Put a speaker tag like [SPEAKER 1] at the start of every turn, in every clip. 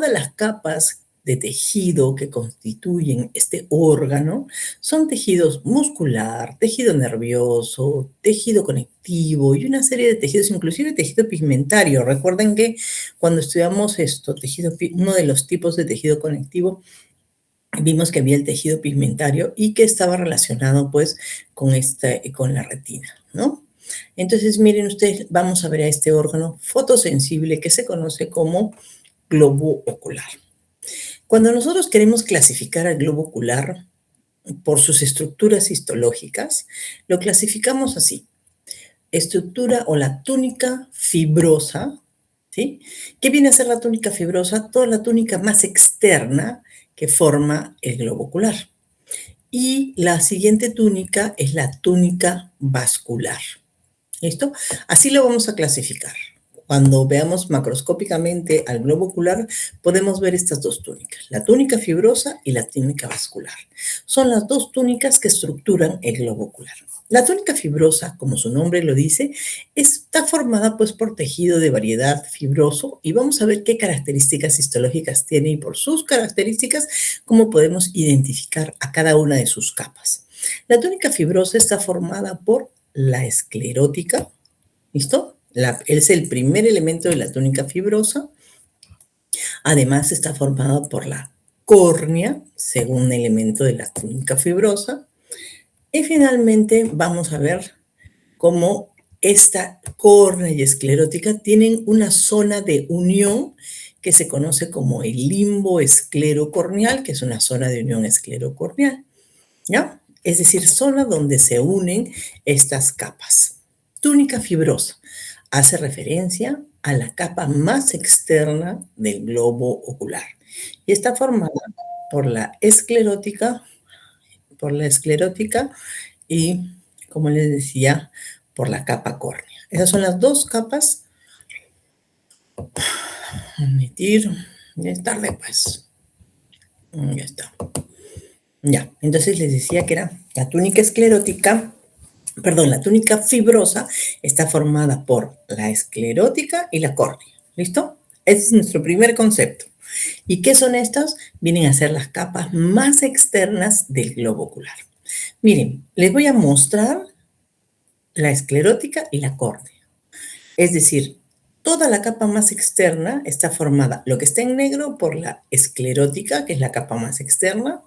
[SPEAKER 1] todas las capas de tejido que constituyen este órgano son tejidos muscular, tejido nervioso, tejido conectivo y una serie de tejidos, inclusive tejido pigmentario. Recuerden que cuando estudiamos esto, uno de los tipos de tejido conectivo, vimos que había el tejido pigmentario y que estaba relacionado pues con la retina, ¿no? Entonces, miren ustedes, vamos a ver a este órgano fotosensible que se conoce como globo ocular. Cuando nosotros queremos clasificar al globo ocular por sus estructuras histológicas, lo clasificamos así. Estructura o la túnica fibrosa, ¿sí? ¿Qué viene a ser la túnica fibrosa? Toda la túnica más externa que forma el globo ocular. Y la siguiente túnica es la túnica vascular. ¿Listo? Así lo vamos a clasificar. Cuando veamos macroscópicamente al globo ocular, podemos ver estas dos túnicas, la túnica fibrosa y la túnica vascular. Son las dos túnicas que estructuran el globo ocular. La túnica fibrosa, como su nombre lo dice, está formada pues por tejido de variedad fibroso y vamos a ver qué características histológicas tiene y por sus características cómo podemos identificar a cada una de sus capas. La túnica fibrosa está formada por la esclerótica, ¿listo? Es el primer elemento de la túnica fibrosa. Además está formada por la córnea, segundo elemento de la túnica fibrosa. Y finalmente vamos a ver cómo esta córnea y esclerótica tienen una zona de unión que se conoce como el limbo esclerocorneal, que es una zona de unión esclerocorneal, ¿ya? Es decir, zona donde se unen estas capas. Túnica fibrosa hace referencia a la capa más externa del globo ocular y está formada por la esclerótica y, como les decía, por la capa córnea. Esas son las dos capas. Omitir. Ya es tarde, pues. Ya está. Ya, entonces les decía que era la túnica la túnica fibrosa está formada por la esclerótica y la córnea. ¿Listo? Ese es nuestro primer concepto. ¿Y qué son estas? Vienen a ser las capas más externas del globo ocular. Miren, les voy a mostrar la esclerótica y la córnea. Es decir, toda la capa más externa está formada, lo que está en negro, por la esclerótica, que es la capa más externa,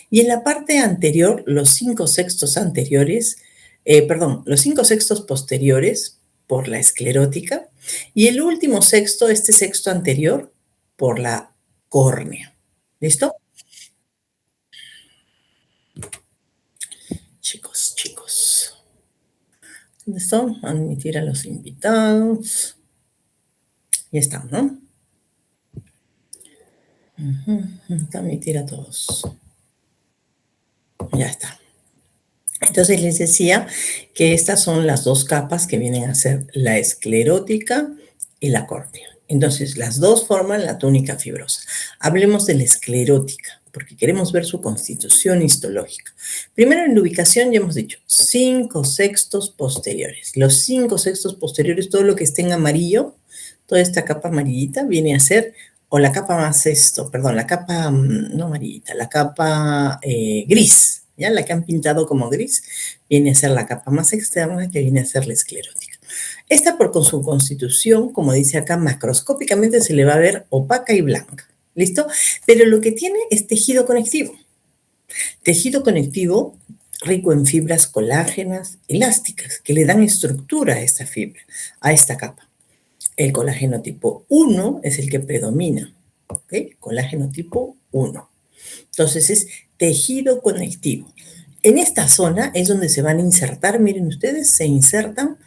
[SPEAKER 1] y en la parte anterior, los 5/6 anteriores, los 5/6 posteriores por la esclerótica, y el último sexto, este sexto anterior, por la córnea. ¿Listo? Chicos. ¿Dónde están? Admitir a los invitados. Ya están, ¿no? Admitir a todos. Ya está. Entonces les decía que estas son las dos capas que vienen a ser la esclerótica y la córnea. Entonces las dos forman la túnica fibrosa. Hablemos de la esclerótica, porque queremos ver su constitución histológica. Primero en la ubicación ya hemos dicho 5/6 posteriores. Los 5/6 posteriores, todo lo que esté en amarillo, toda esta capa amarillita viene a ser, o la capa la capa no amarillita, la capa gris. ¿Ya? La que han pintado como gris viene a ser la capa más externa, que viene a ser la esclerótica. Esta, con su constitución, como dice acá, macroscópicamente se le va a ver opaca y blanca. ¿Listo? Pero lo que tiene es tejido conectivo. Tejido conectivo rico en fibras colágenas elásticas, que le dan estructura a esta fibra, a esta capa. El colágeno tipo 1 es el que predomina. ¿Ok? Colágeno tipo 1. Entonces es tejido conectivo. En esta zona es donde se van a insertar, miren ustedes, se insertan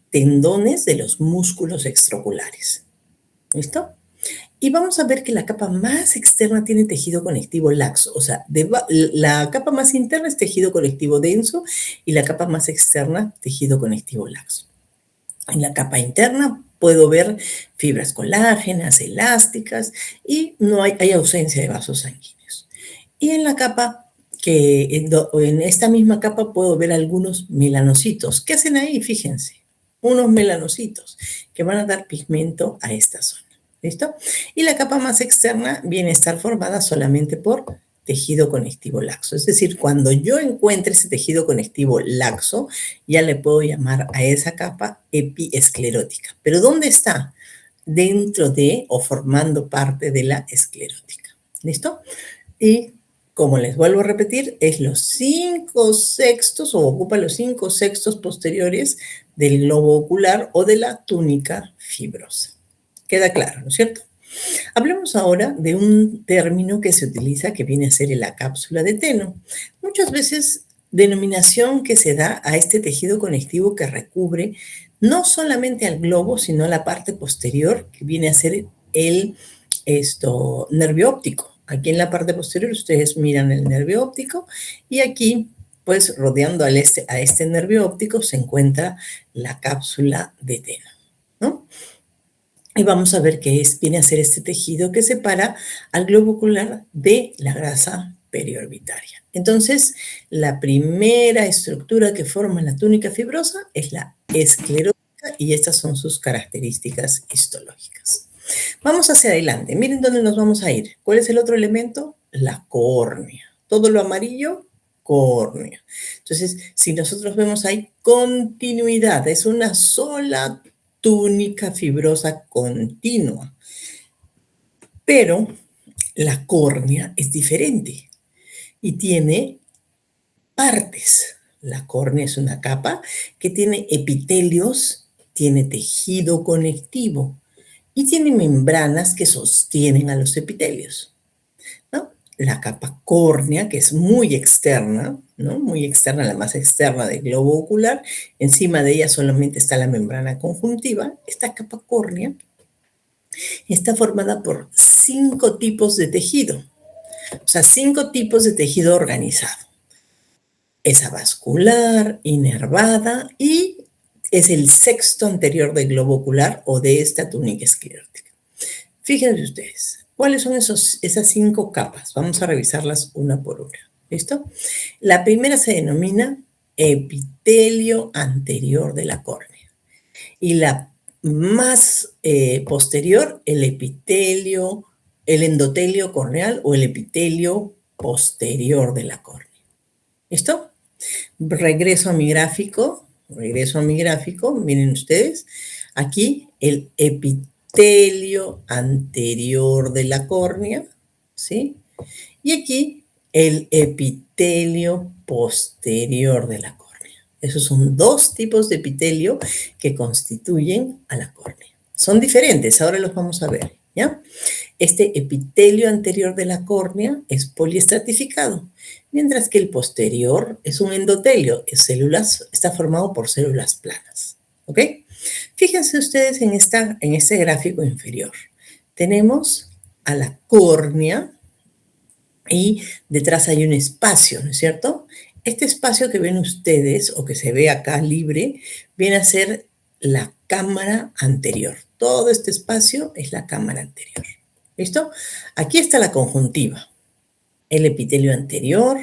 [SPEAKER 1] tendones de los músculos extraoculares. ¿Listo? Y vamos a ver que la capa más externa tiene tejido conectivo laxo, o sea, la capa más interna es tejido conectivo denso y la capa más externa, tejido conectivo laxo. En la capa interna puedo ver fibras colágenas, elásticas y no hay ausencia de vasos sanguíneos. Y en la capa, en esta misma capa puedo ver algunos melanocitos. ¿Qué hacen ahí? Fíjense, unos melanocitos que van a dar pigmento a esta zona. ¿Listo? Y la capa más externa viene a estar formada solamente por tejido conectivo laxo. Es decir, cuando yo encuentre ese tejido conectivo laxo, ya le puedo llamar a esa capa epiesclerótica. ¿Pero dónde está? Dentro de o formando parte de la esclerótica. ¿Listo? Y como les vuelvo a repetir, es los 5/6 o ocupa los 5/6 posteriores del globo ocular o de la túnica fibrosa. Queda claro, ¿no es cierto? Hablemos ahora de un término que se utiliza que viene a ser la cápsula de Teno. Muchas veces denominación que se da a este tejido conectivo que recubre no solamente al globo, sino a la parte posterior que viene a ser el nervio óptico. Aquí en la parte posterior ustedes miran el nervio óptico y aquí, pues rodeando a este nervio óptico se encuentra la cápsula de Teno, ¿no? Y vamos a ver viene a ser este tejido que separa al globo ocular de la grasa periorbitaria. Entonces, la primera estructura que forma la túnica fibrosa es la esclerótica y estas son sus características histológicas. Vamos hacia adelante. Miren dónde nos vamos a ir. ¿Cuál es el otro elemento? La córnea. Todo lo amarillo, córnea. Entonces, si nosotros vemos ahí continuidad, es una sola túnica fibrosa continua. Pero la córnea es diferente y tiene partes. La córnea es una capa que tiene epitelios, tiene tejido conectivo y tiene membranas que sostienen a los epitelios, ¿no? La capa córnea, que es muy externa, ¿no? Muy externa, la más externa del globo ocular, encima de ella solamente está la membrana conjuntiva. Esta capa córnea está formada por 5 tipos de tejido, o sea, 5 tipos de tejido organizado. Es avascular, inervada y es el sexto anterior del globo ocular o de esta túnica esclerótica. Fíjense ustedes, ¿cuáles son esas 5 capas? Vamos a revisarlas una por una. ¿Listo? La primera se denomina epitelio anterior de la córnea. Y la más posterior, el endotelio corneal o el epitelio posterior de la córnea. ¿Listo? Regreso a mi gráfico, miren ustedes, aquí el epitelio anterior de la córnea, ¿sí? Y aquí el epitelio posterior de la córnea. Esos son 2 tipos de epitelio que constituyen a la córnea. Son diferentes, ahora los vamos a ver, ¿ya? Este epitelio anterior de la córnea es poliestratificado, mientras que el posterior es un endotelio, está formado por células planas, ¿ok? Fíjense ustedes en este gráfico inferior. Tenemos a la córnea y detrás hay un espacio, ¿no es cierto? Este espacio que ven ustedes o que se ve acá libre viene a ser la cámara anterior. Todo este espacio es la cámara anterior. ¿Listo? Aquí está la conjuntiva, el epitelio anterior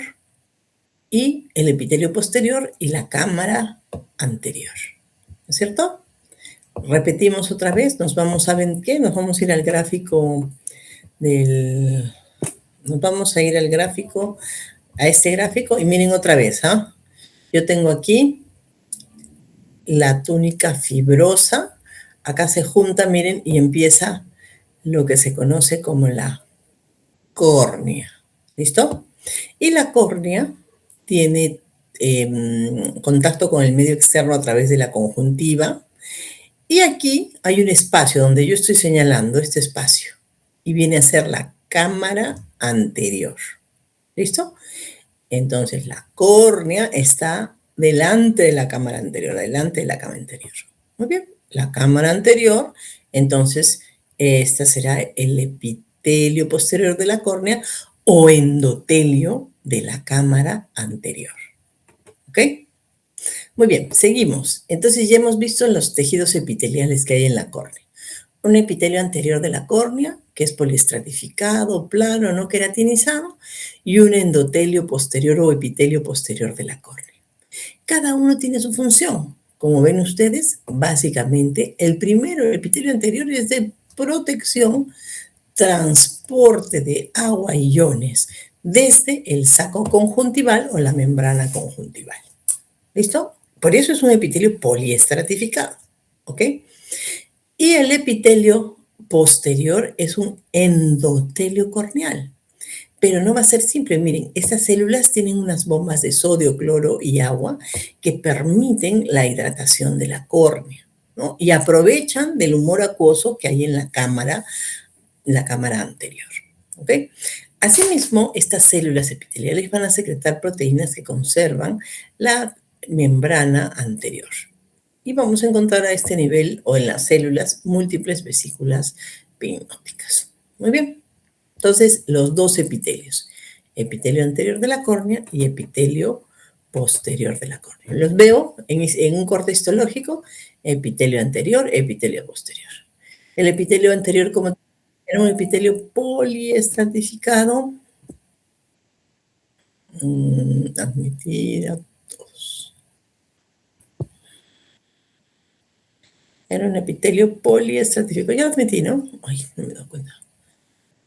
[SPEAKER 1] y el epitelio posterior y la cámara anterior. ¿No es cierto? Repetimos otra vez, nos vamos a ver qué, nos vamos a ir al gráfico nos vamos a ir al gráfico, a este gráfico y miren otra vez, ¿ah? Yo tengo aquí la túnica fibrosa, acá se junta, miren, y empieza lo que se conoce como la córnea. ¿Listo? Y la córnea tiene contacto con el medio externo a través de la conjuntiva. Y aquí hay un espacio donde yo estoy señalando este espacio. Y viene a ser la cámara anterior. ¿Listo? Entonces la córnea está delante de la cámara anterior, delante de la cámara anterior. Muy bien, la cámara anterior, entonces esta será el epitelio posterior de la córnea o endotelio de la cámara anterior. ¿Ok? Muy bien, seguimos. Entonces ya hemos visto los tejidos epiteliales que hay en la córnea. Un epitelio anterior de la córnea, que es poliestratificado, plano, no queratinizado, y un endotelio posterior o epitelio posterior de la córnea. Cada uno tiene su función. Como ven ustedes, básicamente, el primero, el epitelio anterior, es de protección, transporte de agua y iones desde el saco conjuntival o la membrana conjuntival. ¿Listo? Por eso es un epitelio poliestratificado, ¿ok? Y el epitelio posterior es un endotelio corneal, pero no va a ser simple. Miren, estas células tienen unas bombas de sodio, cloro y agua que permiten la hidratación de la córnea, ¿no? Y aprovechan del humor acuoso que hay en la cámara anterior, ¿ok? Asimismo, estas células epiteliales van a secretar proteínas que conservan la membrana anterior. Y vamos a encontrar a este nivel o en las células múltiples vesículas pinóticas. Muy bien. Entonces, los dos epitelios, epitelio anterior de la córnea y epitelio posterior de la córnea. Los veo en un corte histológico, epitelio anterior, epitelio posterior. El epitelio anterior, como era un epitelio poliestratificado, admitir a todos. Era un epitelio poliestratificado. Ya lo admití, ¿no? Ay, no me he dado cuenta.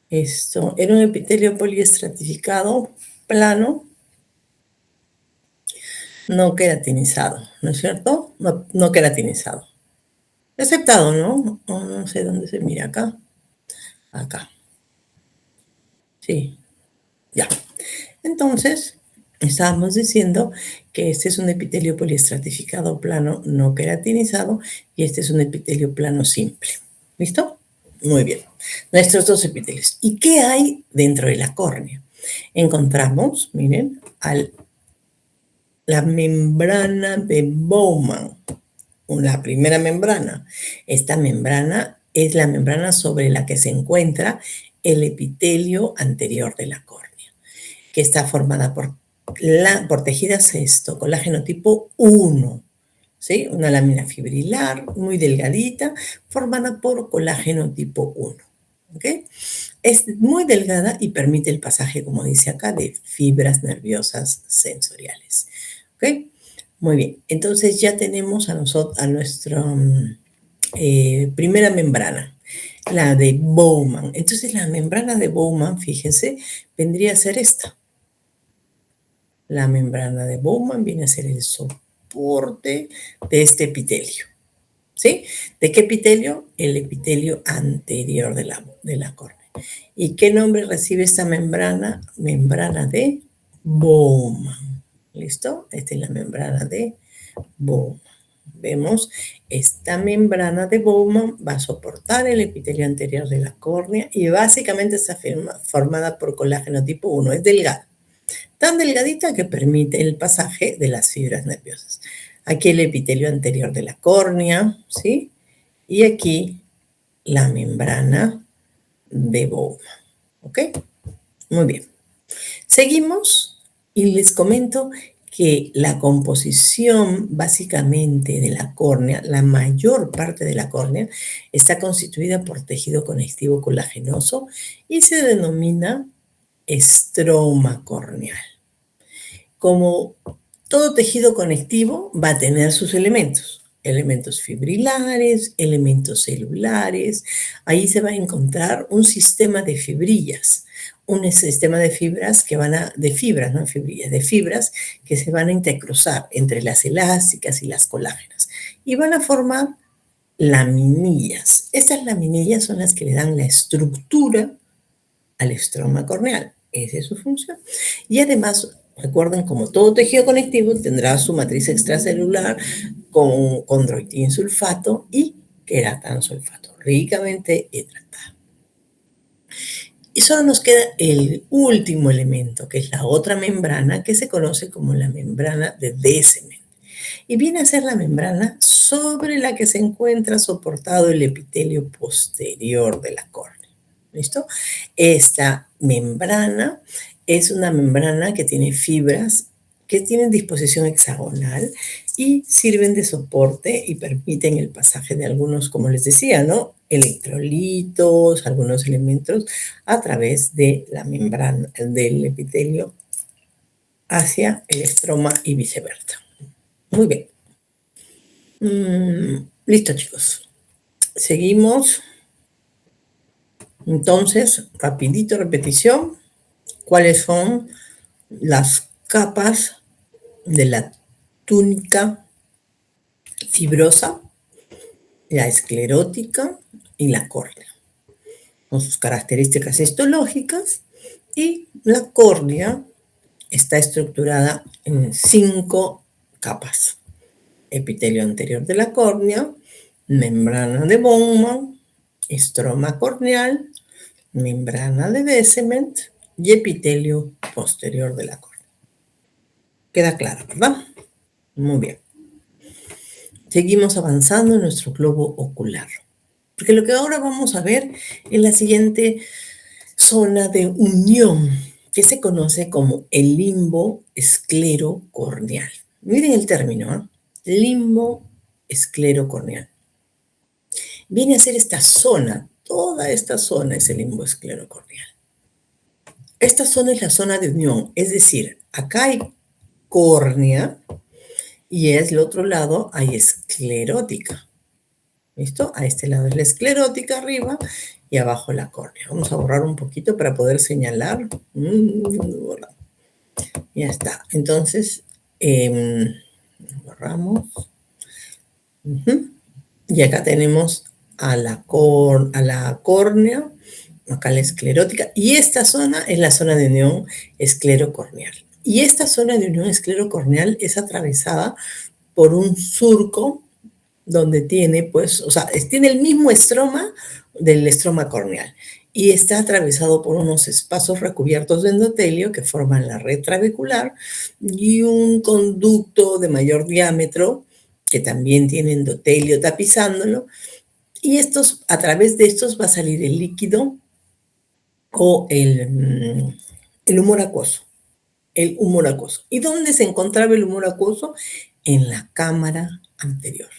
[SPEAKER 1] Esto era un epitelio poliestratificado, plano, no queratinizado, ¿no es cierto? No, no queratinizado. Aceptado, ¿no? Oh, no sé dónde se mira acá. Acá. Sí, ya. Entonces, estábamos diciendo que este es un epitelio poliestratificado plano no queratinizado y este es un epitelio plano simple. ¿Listo? Muy bien. Nuestros dos epitelios. ¿Y qué hay dentro de la córnea? Encontramos, miren, la membrana de Bowman, la primera membrana. Esta membrana es la membrana sobre la que se encuentra el epitelio anterior de la córnea, que está formada por tejidas colágeno tipo 1, ¿sí? Una lámina fibrilar muy delgadita, formada por colágeno tipo 1. ¿Ok? Es muy delgada y permite el pasaje, como dice acá, de fibras nerviosas sensoriales. ¿Ok? Muy bien, entonces ya tenemos a nuestra primera membrana, la de Bowman. Entonces la membrana de Bowman, fíjense, vendría a ser esta. La membrana de Bowman viene a ser el soporte de este epitelio. ¿Sí? ¿De qué epitelio? El epitelio anterior de la córnea. ¿Y qué nombre recibe esta membrana? Membrana de Bowman. ¿Listo? Esta es la membrana de Bowman. Vemos, esta membrana de Bowman va a soportar el epitelio anterior de la córnea y básicamente está formada por colágeno tipo 1. Es delgada, tan delgadita que permite el pasaje de las fibras nerviosas. Aquí el epitelio anterior de la córnea, ¿sí? Y aquí la membrana de Bowman. ¿Ok? Muy bien. Seguimos y les comento que la composición básicamente de la córnea, la mayor parte de la córnea, está constituida por tejido conectivo colagenoso y se denomina estroma corneal. Como todo tejido conectivo va a tener sus elementos fibrilares, elementos celulares. Ahí se va a encontrar un sistema de fibrillas, un sistema de fibras de fibras, no fibrillas, de fibras que se van a intercruzar entre las elásticas y las colágenas y van a formar laminillas. Estas laminillas son las que le dan la estructura al estroma corneal. Esa es su función. Y además, recuerden, como todo tejido conectivo, tendrá su matriz extracelular con condroitín sulfato y queratansulfato, ricamente hidratada. Y solo nos queda el último elemento, que es la otra membrana, que se conoce como la membrana de Descemet. Y viene a ser la membrana sobre la que se encuentra soportado el epitelio posterior de la córnea. ¿Listo? Esta membrana es una membrana que tiene fibras que tienen disposición hexagonal y sirven de soporte y permiten el pasaje de algunos, como les decía, ¿no? Electrolitos, algunos elementos a través de la membrana del epitelio hacia el estroma y viceversa. Muy bien. Listo, chicos. Seguimos. Entonces, rapidito, repetición, ¿cuáles son las capas de la túnica fibrosa, la esclerótica y la córnea? Con sus características histológicas, y la córnea está estructurada en 5 capas: epitelio anterior de la córnea, membrana de Bowman, estroma corneal, membrana de Descemet y epitelio posterior de la córnea. Queda claro, ¿verdad? Muy bien. Seguimos avanzando en nuestro globo ocular, porque lo que ahora vamos a ver es la siguiente zona de unión, que se conoce como el limbo esclerocorneal. Miren el término, ¿eh? Limbo esclerocorneal. Viene a ser esta zona, toda esta zona es el limbo esclerocorneal. Esta zona es la zona de unión, es decir, acá hay córnea y es el otro lado hay esclerótica. ¿Listo? A este lado es la esclerótica arriba y abajo la córnea. Vamos a borrar un poquito para poder señalar. Ya está. Entonces, borramos. Y acá tenemos a la córnea, acá la esclerótica, y esta zona es la zona de unión esclerocorneal. Y esta zona de unión esclerocorneal es atravesada por un surco donde tiene, pues, o sea, tiene el mismo estroma del estroma corneal y está atravesado por unos espacios recubiertos de endotelio que forman la red trabecular y un conducto de mayor diámetro que también tiene endotelio tapizándolo, y estos, a través de estos va a salir el líquido o el humor acuoso. El humor acuoso. ¿Y dónde se encontraba el humor acuoso? En la cámara anterior.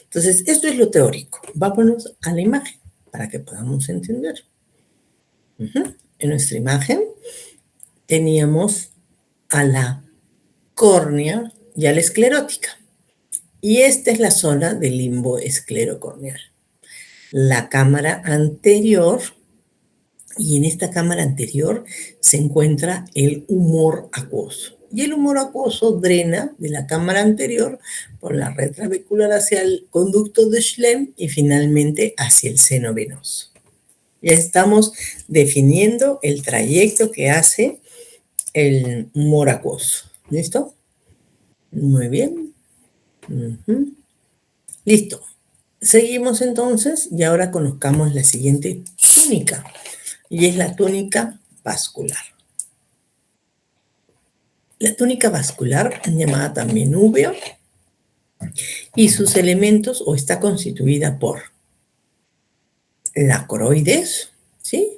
[SPEAKER 1] Entonces, esto es lo teórico. Vámonos a la imagen para que podamos entender. En nuestra imagen teníamos a la córnea y a la esclerótica. Y esta es la zona del limbo esclerocorneal. La cámara anterior, y en esta cámara anterior se encuentra el humor acuoso. Y el humor acuoso drena de la cámara anterior por la red trabecular hacia el conducto de Schlemm y finalmente hacia el seno venoso. Ya estamos definiendo el trayecto que hace el humor acuoso. ¿Listo? Muy bien. Listo. Seguimos entonces y ahora conozcamos la siguiente túnica, y es la túnica vascular. La túnica vascular, llamada también núvea, y sus elementos o está constituida por la coroides, ¿sí?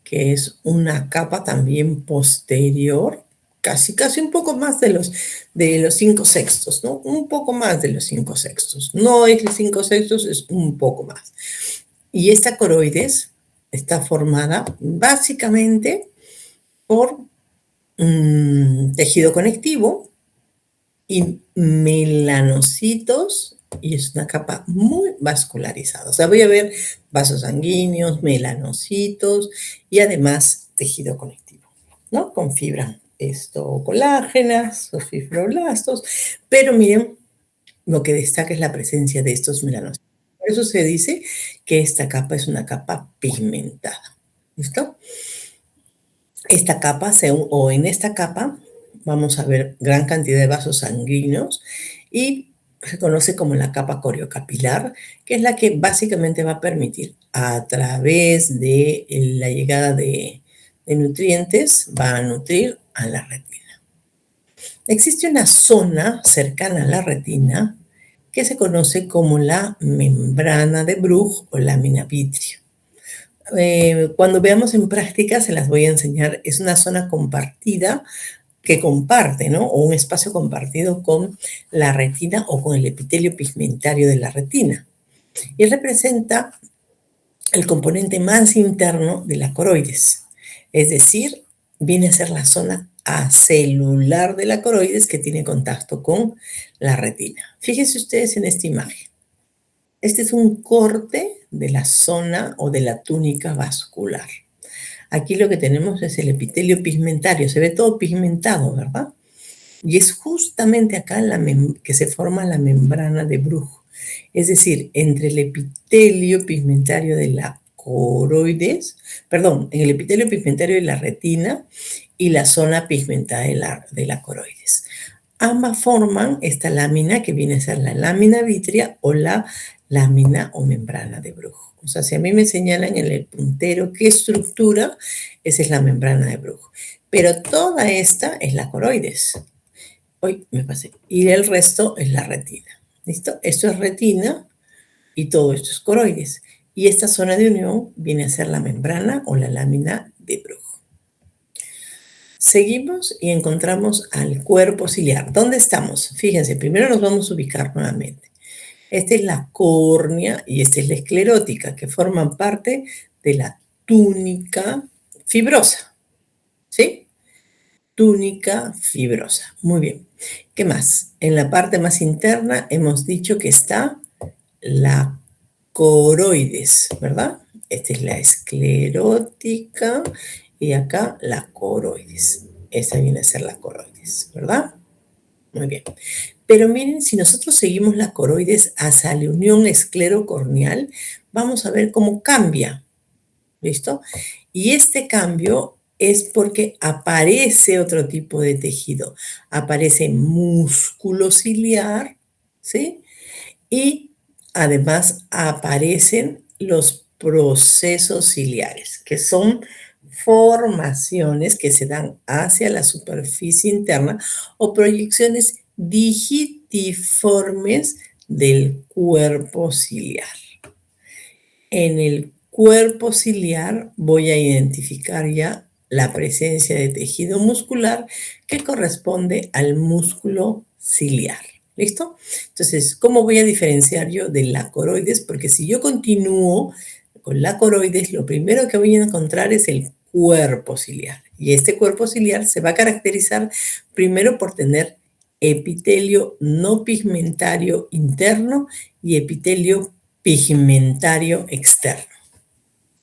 [SPEAKER 1] Que es una capa también posterior, casi un poco más de los 5/6, ¿no? Un poco más de los 5/6. No es los 5/6, es un poco más. Y esta coroides está formada básicamente por tejido conectivo y melanocitos, y es una capa muy vascularizada. O sea, voy a ver vasos sanguíneos, melanocitos y además tejido conectivo, ¿no? Con fibras colágenas o fibroblastos, pero miren, lo que destaca es la presencia de estos melanocitos. Por eso se dice que esta capa es una capa pigmentada. ¿Listo? Esta capa, o en esta capa, vamos a ver gran cantidad de vasos sanguíneos y se conoce como la capa coriocapilar, que es la que básicamente va a permitir, a través de la llegada de nutrientes, va a nutrir a la retina. Existe una zona cercana a la retina que se conoce como la membrana de Bruch o lámina vitrea. Cuando veamos en práctica se las voy a enseñar. Es una zona compartida que comparte, ¿no? O un espacio compartido con la retina o con el epitelio pigmentario de la retina. Y representa el componente más interno de la coroides. Es decir, viene a ser la zona acelular de la coroides que tiene contacto con la retina. Fíjense ustedes en esta imagen. Este es un corte de la zona o de la túnica vascular. Aquí lo que tenemos es el epitelio pigmentario, se ve todo pigmentado, ¿verdad? Y es justamente acá que se forma la membrana de Bruch. Es decir, entre el epitelio pigmentario de la coroides, perdón, en el epitelio pigmentario de la retina y la zona pigmentada de la coroides. Ambas forman esta lámina que viene a ser la lámina vítrea o la lámina o membrana de Bruch. O sea, si a mí me señalan en el puntero qué estructura, esa es la membrana de Bruch. Pero toda esta es la coroides. Hoy me pasé. Y el resto es la retina. ¿Listo? Esto es retina y todo esto es coroides. Y esta zona de unión viene a ser la membrana o la lámina de Bruch. Seguimos y encontramos al cuerpo ciliar. ¿Dónde estamos? Fíjense, primero nos vamos a ubicar nuevamente. Esta es la córnea y esta es la esclerótica, que forman parte de la túnica fibrosa. ¿Sí? Túnica fibrosa. Muy bien. ¿Qué más? En la parte más interna hemos dicho que está la coroides, ¿verdad? Esta es la esclerótica y acá la coroides. Esa viene a ser la coroides, ¿verdad? Muy bien. Pero miren, si nosotros seguimos la coroides hacia la unión esclerocorneal, vamos a ver cómo cambia. ¿Listo? Y este cambio es porque aparece otro tipo de tejido. Aparece músculo ciliar, ¿sí? Y además aparecen los procesos ciliares, que son formaciones que se dan hacia la superficie interna o proyecciones digitiformes del cuerpo ciliar. En el cuerpo ciliar voy a identificar ya la presencia de tejido muscular que corresponde al músculo ciliar. ¿Listo? Entonces, ¿cómo voy a diferenciar yo de la coroides? Porque si yo continúo con la coroides, lo primero que voy a encontrar es el cuerpo ciliar. Y este cuerpo ciliar se va a caracterizar primero por tener epitelio no pigmentario interno y epitelio pigmentario externo.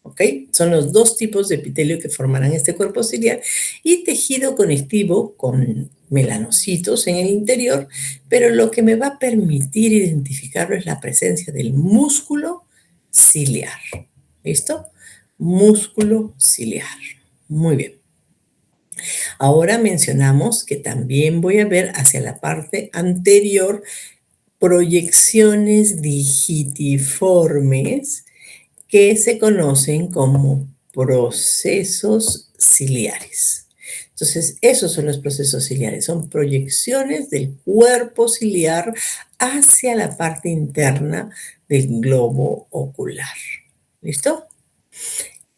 [SPEAKER 1] ¿Ok? Son los dos tipos de epitelio que formarán este cuerpo ciliar y tejido conectivo con melanocitos en el interior, pero lo que me va a permitir identificarlo es la presencia del músculo ciliar. ¿Listo? Músculo ciliar. Muy bien. Ahora mencionamos que también voy a ver hacia la parte anterior proyecciones digitiformes que se conocen como procesos ciliares. Entonces, esos son los procesos ciliares, son proyecciones del cuerpo ciliar hacia la parte interna del globo ocular. ¿Listo?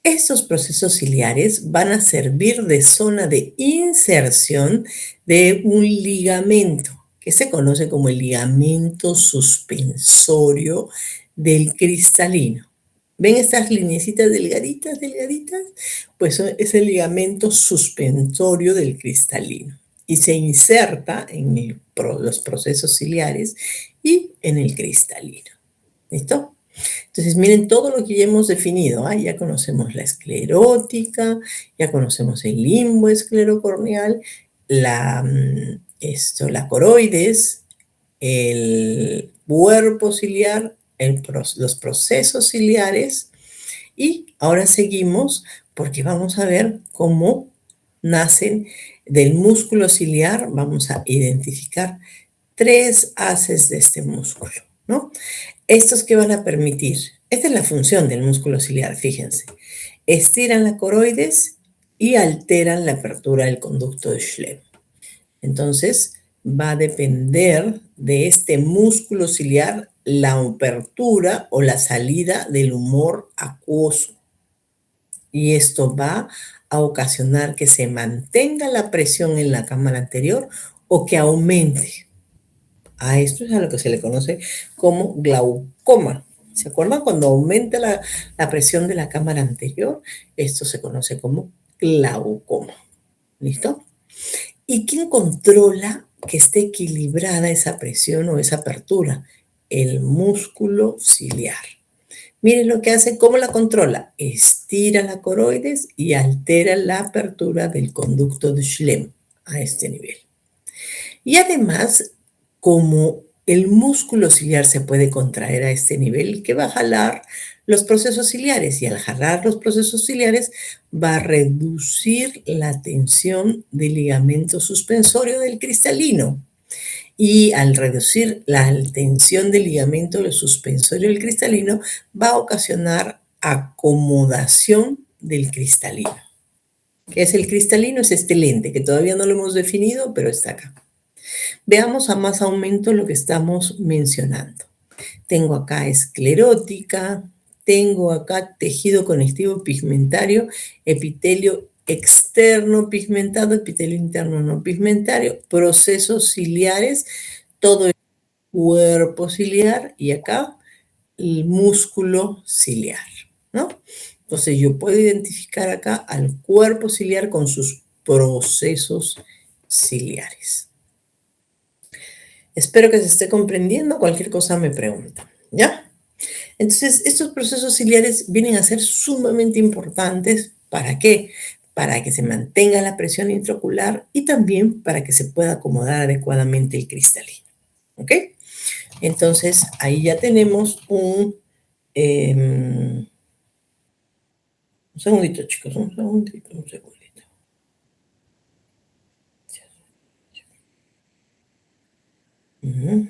[SPEAKER 1] Estos procesos ciliares van a servir de zona de inserción de un ligamento que se conoce como el ligamento suspensorio del cristalino. ¿Ven estas lineecitas delgaditas, delgaditas? Pues es el ligamento suspensorio del cristalino y se inserta en los procesos ciliares y en el cristalino. ¿Listo? Entonces, miren todo lo que ya hemos definido. Ya conocemos la esclerótica, ya conocemos el limbo esclerocorneal, la coroides, el cuerpo ciliar, los procesos ciliares. Y ahora seguimos porque vamos a ver cómo nacen del músculo ciliar. Vamos a identificar 3 haces de este músculo, ¿no? Estos que van a permitir, esta es la función del músculo ciliar, fíjense, estiran la coroides y alteran la apertura del conducto de Schlemm. Entonces, va a depender de este músculo ciliar la apertura o la salida del humor acuoso. Y esto va a ocasionar que se mantenga la presión en la cámara anterior o que aumente. A esto es a lo que se le conoce como glaucoma. ¿Se acuerdan? Cuando aumenta la presión de la cámara anterior, esto se conoce como glaucoma. ¿Listo? ¿Y quién controla que esté equilibrada esa presión o esa apertura? el músculo ciliar. Miren lo que hace, cómo la controla. Estira la coroides y altera la apertura del conducto de Schlemm a este nivel. Y además, como el músculo ciliar se puede contraer a este nivel, que va a jalar los procesos ciliares y al jalar los procesos ciliares va a reducir la tensión del ligamento suspensorio del cristalino. Y al reducir la tensión del ligamento suspensorio del cristalino va a ocasionar acomodación del cristalino. ¿Qué es el cristalino? Es este lente que todavía no lo hemos definido, pero está acá. Veamos a más aumento lo que estamos mencionando. Tengo acá esclerótica, tengo acá tejido conectivo pigmentario, epitelio externo pigmentado, epitelio interno no pigmentario, procesos ciliares, todo el cuerpo ciliar y acá el músculo ciliar, ¿no? Entonces yo puedo identificar acá al cuerpo ciliar con sus procesos ciliares. Espero que se esté comprendiendo. Cualquier cosa me pregunta, ¿ya? Entonces, estos procesos ciliares vienen a ser sumamente importantes. ¿Para qué? Para que se mantenga la presión intraocular y también para que se pueda acomodar adecuadamente el cristalino. ¿Ok? Entonces, ahí ya tenemos un segundito, chicos, un segundito, un segundito. Ujú.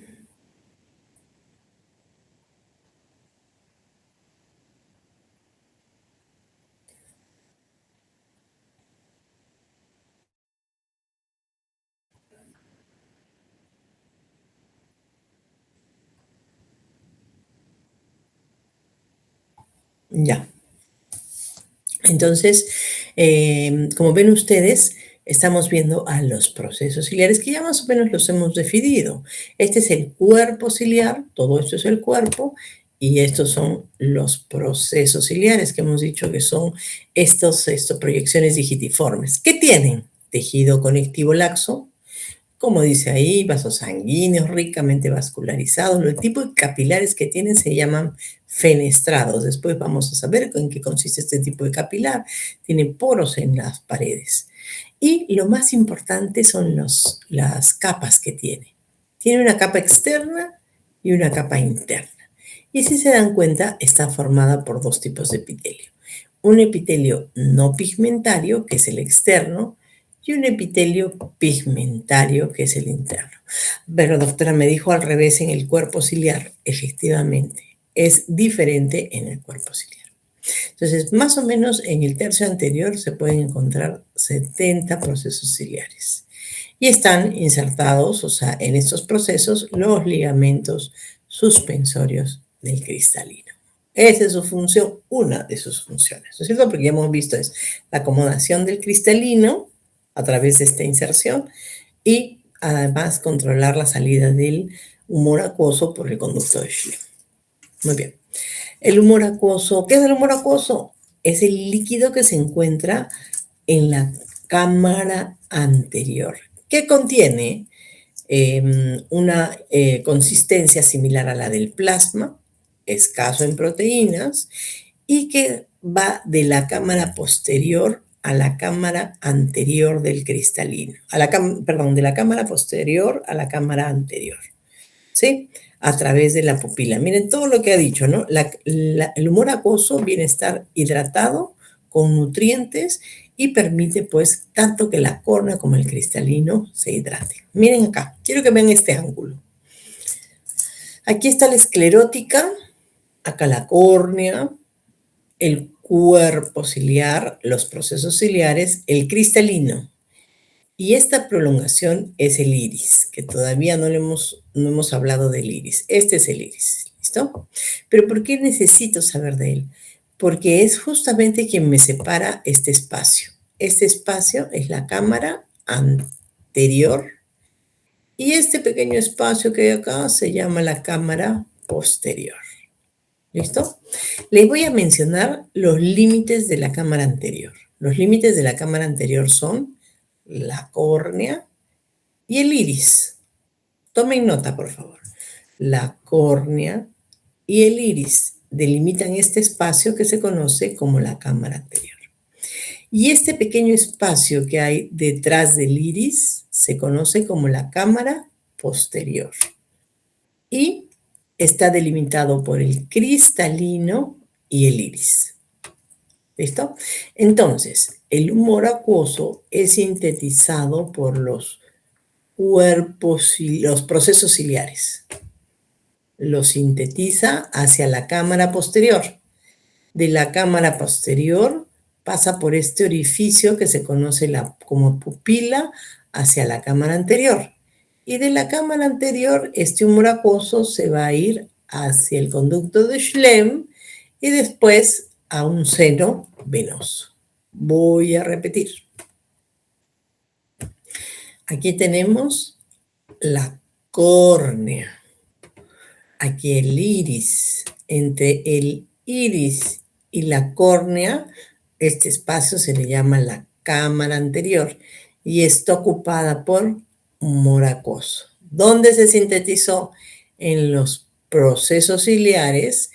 [SPEAKER 1] Ya. Entonces, como ven ustedes, estamos viendo a los procesos ciliares que ya más o menos los hemos definido. Este es el cuerpo ciliar, todo esto es el cuerpo, y estos son los procesos ciliares que hemos dicho que son estos proyecciones digitiformes. ¿Qué tienen? Tejido conectivo laxo, como dice ahí, vasos sanguíneos ricamente vascularizados. Los tipos de capilares que tienen se llaman fenestrados. Después vamos a saber en qué consiste este tipo de capilar. Tiene poros en las paredes. Y lo más importante son las capas que tiene. Tiene una capa externa y una capa interna. Y si se dan cuenta, está formada por dos tipos de epitelio. Un epitelio no pigmentario, que es el externo, y un epitelio pigmentario, que es el interno. Pero doctora, me dijo al revés en el cuerpo ciliar. Efectivamente, es diferente en el cuerpo ciliar. Entonces, más o menos en el tercio anterior se pueden encontrar 70 procesos ciliares. Y están insertados, o sea, en estos procesos, los ligamentos suspensorios del cristalino. Esa es su función, una de sus funciones, ¿no es cierto? Porque ya hemos visto es la acomodación del cristalino a través de esta inserción y además controlar la salida del humor acuoso por el conducto de Schlemm. Muy bien. El humor acuoso, ¿qué es el humor acuoso? Es el líquido que se encuentra en la cámara anterior, que contiene una consistencia similar a la del plasma, escaso en proteínas, y que va de la cámara posterior a la cámara anterior del cristalino, perdón, de la cámara posterior a la cámara anterior, ¿sí? A través de la pupila. Miren todo lo que ha dicho, ¿no? El humor acuoso viene a estar hidratado con nutrientes y permite pues tanto que la córnea como el cristalino se hidrate. Miren acá, quiero que vean este ángulo. Aquí está la esclerótica, acá la córnea, el cuerpo ciliar, los procesos ciliares, el cristalino. Y esta prolongación es el iris, que todavía no hemos hablado del iris. Este es el iris, ¿listo? Pero ¿por qué necesito saber de él? Porque es justamente quien me separa este espacio. Este espacio es la cámara anterior y este pequeño espacio que hay acá se llama la cámara posterior. ¿Listo? Les voy a mencionar los límites de la cámara anterior. Los límites de la cámara anterior son la córnea y el iris. Tomen nota, por favor. la córnea y el iris delimitan este espacio que se conoce como la cámara anterior. Y este pequeño espacio que hay detrás del iris se conoce como la cámara posterior. Y está delimitado por el cristalino y el iris. ¿Listo? Entonces, el humor acuoso es sintetizado por los cuerpos y los procesos ciliares. Lo sintetiza hacia la cámara posterior. De la cámara posterior pasa por este orificio que se conoce como pupila hacia la cámara anterior. Y de la cámara anterior, este humor acuoso se va a ir hacia el conducto de Schlemm y después a un seno venoso. Voy a repetir. Aquí tenemos la córnea. Aquí el iris. Entre el iris y la córnea, este espacio se le llama la cámara anterior y está ocupada por humor acuoso. ¿Dónde se sintetizó? En los procesos ciliares.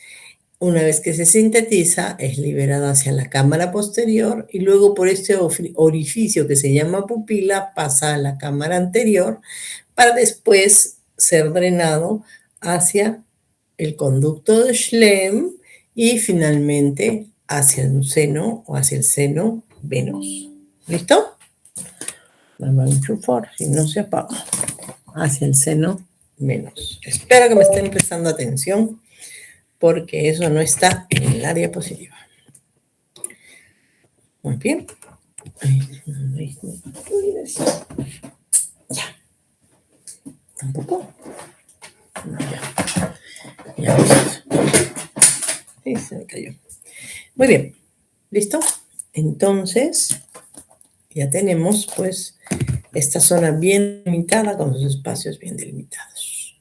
[SPEAKER 1] Una vez que se sintetiza, es liberado hacia la cámara posterior y luego por este orificio que se llama pupila pasa a la cámara anterior para después ser drenado hacia el conducto de Schlemm y finalmente hacia un seno o hacia el seno venoso. ¿Listo? Me va a enchufar, si no se apaga. Hacia el seno venoso. Espero que me estén prestando atención porque eso no está en el área positiva. Muy bien. Ya. ¿Tampoco? No, ya. Ya. Sí, se me cayó. Muy bien. ¿Listo? Entonces, ya tenemos, pues, esta zona bien delimitada con los espacios bien delimitados.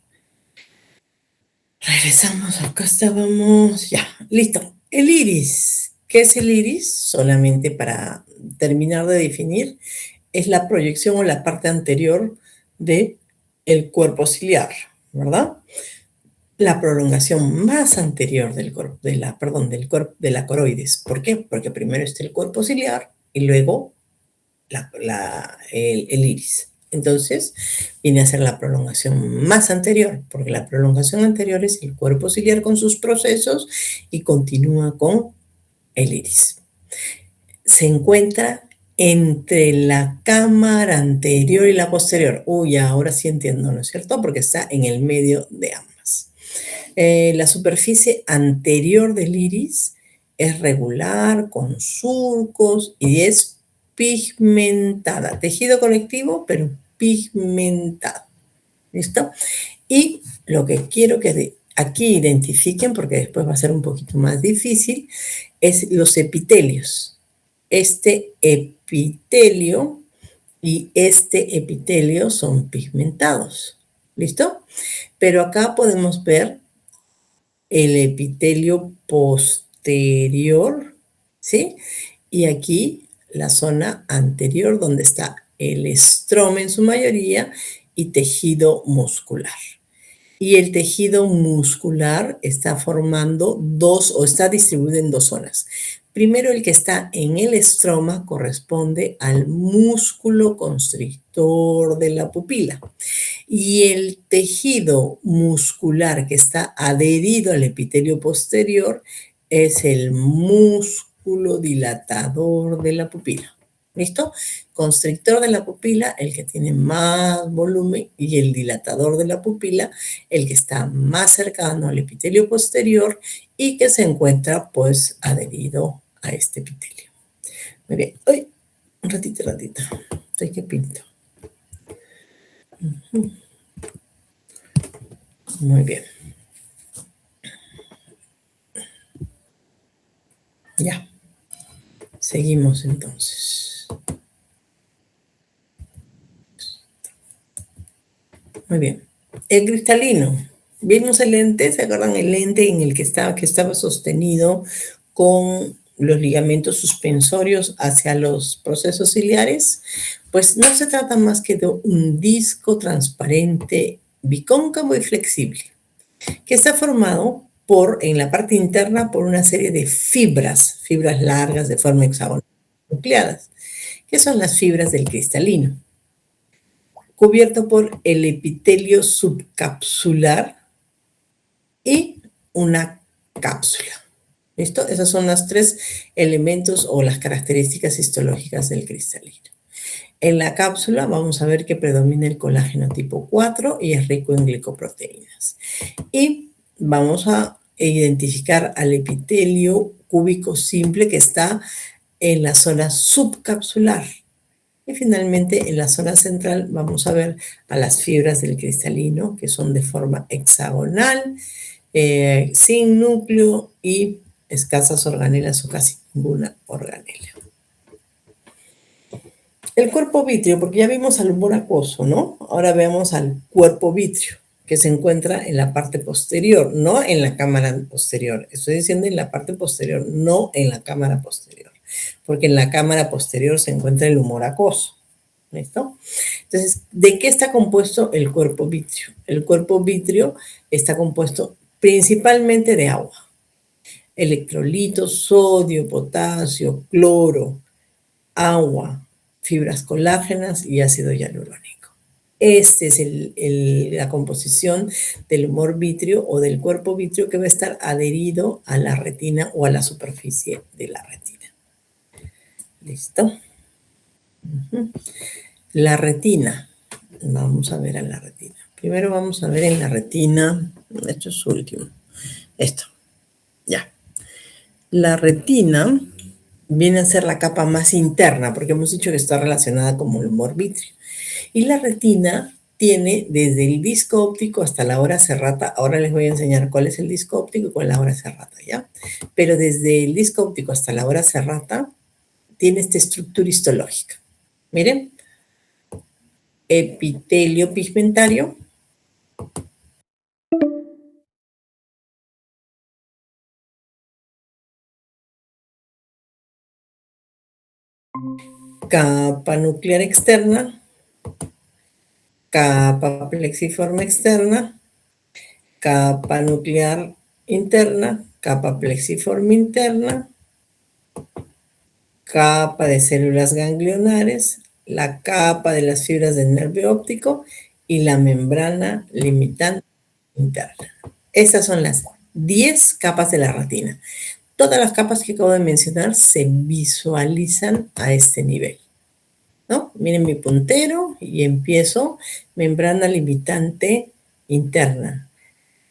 [SPEAKER 1] Regresamos, acá estábamos. Ya, listo. El iris. ¿Qué es el iris? Solamente para terminar de definir, es la proyección o la parte anterior del cuerpo ciliar, ¿verdad? La prolongación más anterior del la coroides. ¿Por qué? Porque primero está el cuerpo ciliar y luego el iris. Entonces, viene a ser la prolongación más anterior, porque la prolongación anterior es el cuerpo ciliar con sus procesos y continúa con el iris. Se encuentra entre la cámara anterior y la posterior. Uy, ahora sí entiendo, ¿no es cierto? Porque está en el medio de ambas. La superficie anterior del iris es regular, con surcos y es pigmentada. Tejido conectivo, pero pigmentado. ¿Listo? Y lo que quiero que aquí identifiquen, porque después va a ser un poquito más difícil, es los epitelios. Este epitelio y este epitelio son pigmentados. ¿Listo? Pero acá podemos ver el epitelio posterior, ¿sí? Y aquí la zona anterior donde está el estroma en su mayoría y tejido muscular. Y el tejido muscular está formando está distribuido en dos zonas. Primero, el que está en el estroma corresponde al músculo constrictor de la pupila. Y el tejido muscular que está adherido al epitelio posterior es el músculo dilatador de la pupila. ¿Listo? Constrictor de la pupila, el que tiene más volumen, y el dilatador de la pupila, el que está más cercano al epitelio posterior y que se encuentra pues adherido a este epitelio. Muy bien. Uy, un ratito. Estoy que pinto. Muy bien. Ya. Seguimos entonces. Muy bien. El cristalino. Vimos el lente, ¿se acuerdan el lente en el que estaba sostenido con los ligamentos suspensorios hacia los procesos ciliares? Pues no se trata más que de un disco transparente bicóncavo y flexible. que está formado por, en la parte interna, por una serie de fibras, fibras largas de forma hexagonal, nucleadas, que son las fibras del cristalino, cubierto por el epitelio subcapsular y una cápsula. ¿Listo? Esos son los tres elementos o las características histológicas del cristalino. En la cápsula vamos a ver que predomina el colágeno tipo 4 y es rico en glicoproteínas. Y vamos a identificar al epitelio cúbico simple que está en la zona subcapsular. Y finalmente, en la zona central vamos a ver a las fibras del cristalino, que son de forma hexagonal, sin núcleo y escasas organelas o casi ninguna organela. El cuerpo vítreo, porque ya vimos al humor acuoso, ¿no? Ahora vemos al cuerpo vítreo, que se encuentra en la parte posterior, no en la cámara posterior. Estoy diciendo en la parte posterior, no en la cámara posterior, porque en la cámara posterior se encuentra el humor acuoso. ¿Listo? Entonces, ¿de qué está compuesto el cuerpo vítreo? El cuerpo vítreo está compuesto principalmente de agua, electrolitos, sodio, potasio, cloro, agua, fibras colágenas y ácido hialurónico. Esta es la composición del humor vítreo o del cuerpo vítreo que va a estar adherido a la retina o a la superficie de la retina. ¿Listo? La retina. Vamos a ver a la retina. Primero vamos a ver en la retina. Esto es último. Esto. Ya. La retina viene a ser la capa más interna, porque hemos dicho que está relacionada con el humor vítreo. Y la retina tiene desde el disco óptico hasta la hora serrata. Ahora les voy a enseñar cuál es el disco óptico y cuál es la hora serrata, ¿ya? Pero desde el disco óptico hasta la hora serrata tiene esta estructura histológica. Miren, epitelio pigmentario, capa nuclear externa, capa plexiforme externa, capa nuclear interna, capa plexiforme interna, capa de células ganglionares, la capa de las fibras del nervio óptico y la membrana limitante interna. Estas son las 10 capas de la retina. Todas las capas que acabo de mencionar se visualizan a este nivel, ¿no? Miren mi puntero y empiezo membrana limitante interna,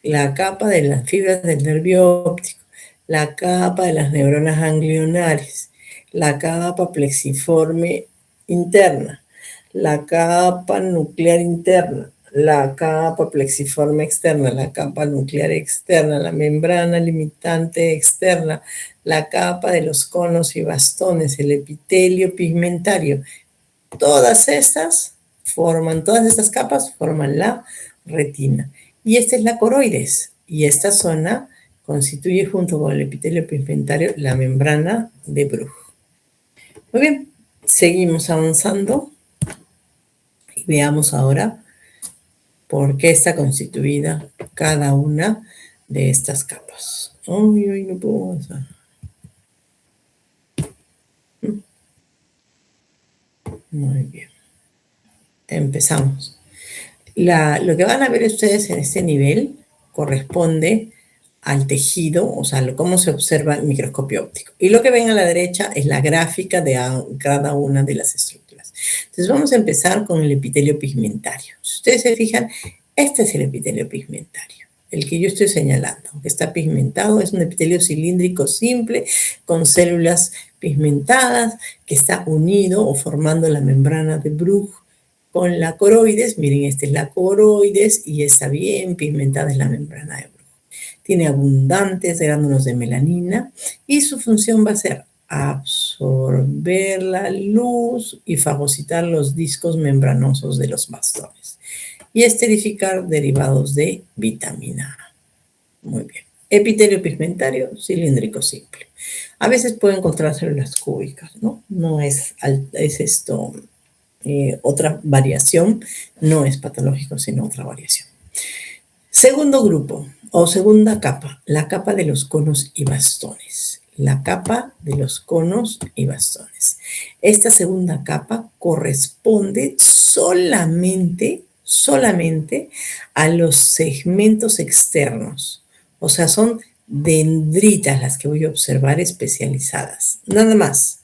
[SPEAKER 1] la capa de las fibras del nervio óptico, la capa de las neuronas ganglionares, la capa plexiforme interna, la capa nuclear interna, la capa plexiforme externa, la capa nuclear externa, la membrana limitante externa, la capa de los conos y bastones, el epitelio pigmentario. Todas estas capas forman la retina. Y esta es la coroides. Y esta zona constituye junto con el epitelio pigmentario la membrana de Bruch. Muy bien, seguimos avanzando y veamos ahora por qué está constituida cada una de estas capas. Uy, no puedo avanzar. Muy bien. Empezamos. Lo que van a ver ustedes en este nivel corresponde al tejido, o sea, cómo se observa el microscopio óptico. Y lo que ven a la derecha es la gráfica de cada una de las estructuras. Entonces vamos a empezar con el epitelio pigmentario. Si ustedes se fijan, este es el epitelio pigmentario, el que yo estoy señalando, que está pigmentado, es un epitelio cilíndrico simple con células pigmentadas que está unido o formando la membrana de Bruch con la coroides. Miren, esta es la coroides y está bien pigmentada, es la membrana de Bruch. Tiene abundantes gránulos de melanina y su función va a ser absorber la luz y fagocitar los discos membranosos de los bastones y esterificar derivados de vitamina A. Muy bien. Epitelio pigmentario cilíndrico simple. A veces puede encontrar células cúbicas, ¿no? No es esto. Otra variación, no es patológico, sino otra variación. Segundo grupo o segunda capa, la capa de los conos y bastones. La capa de los conos y bastones. Esta segunda capa corresponde solamente a los segmentos externos. O sea, son dendritas las que voy a observar especializadas. Nada más.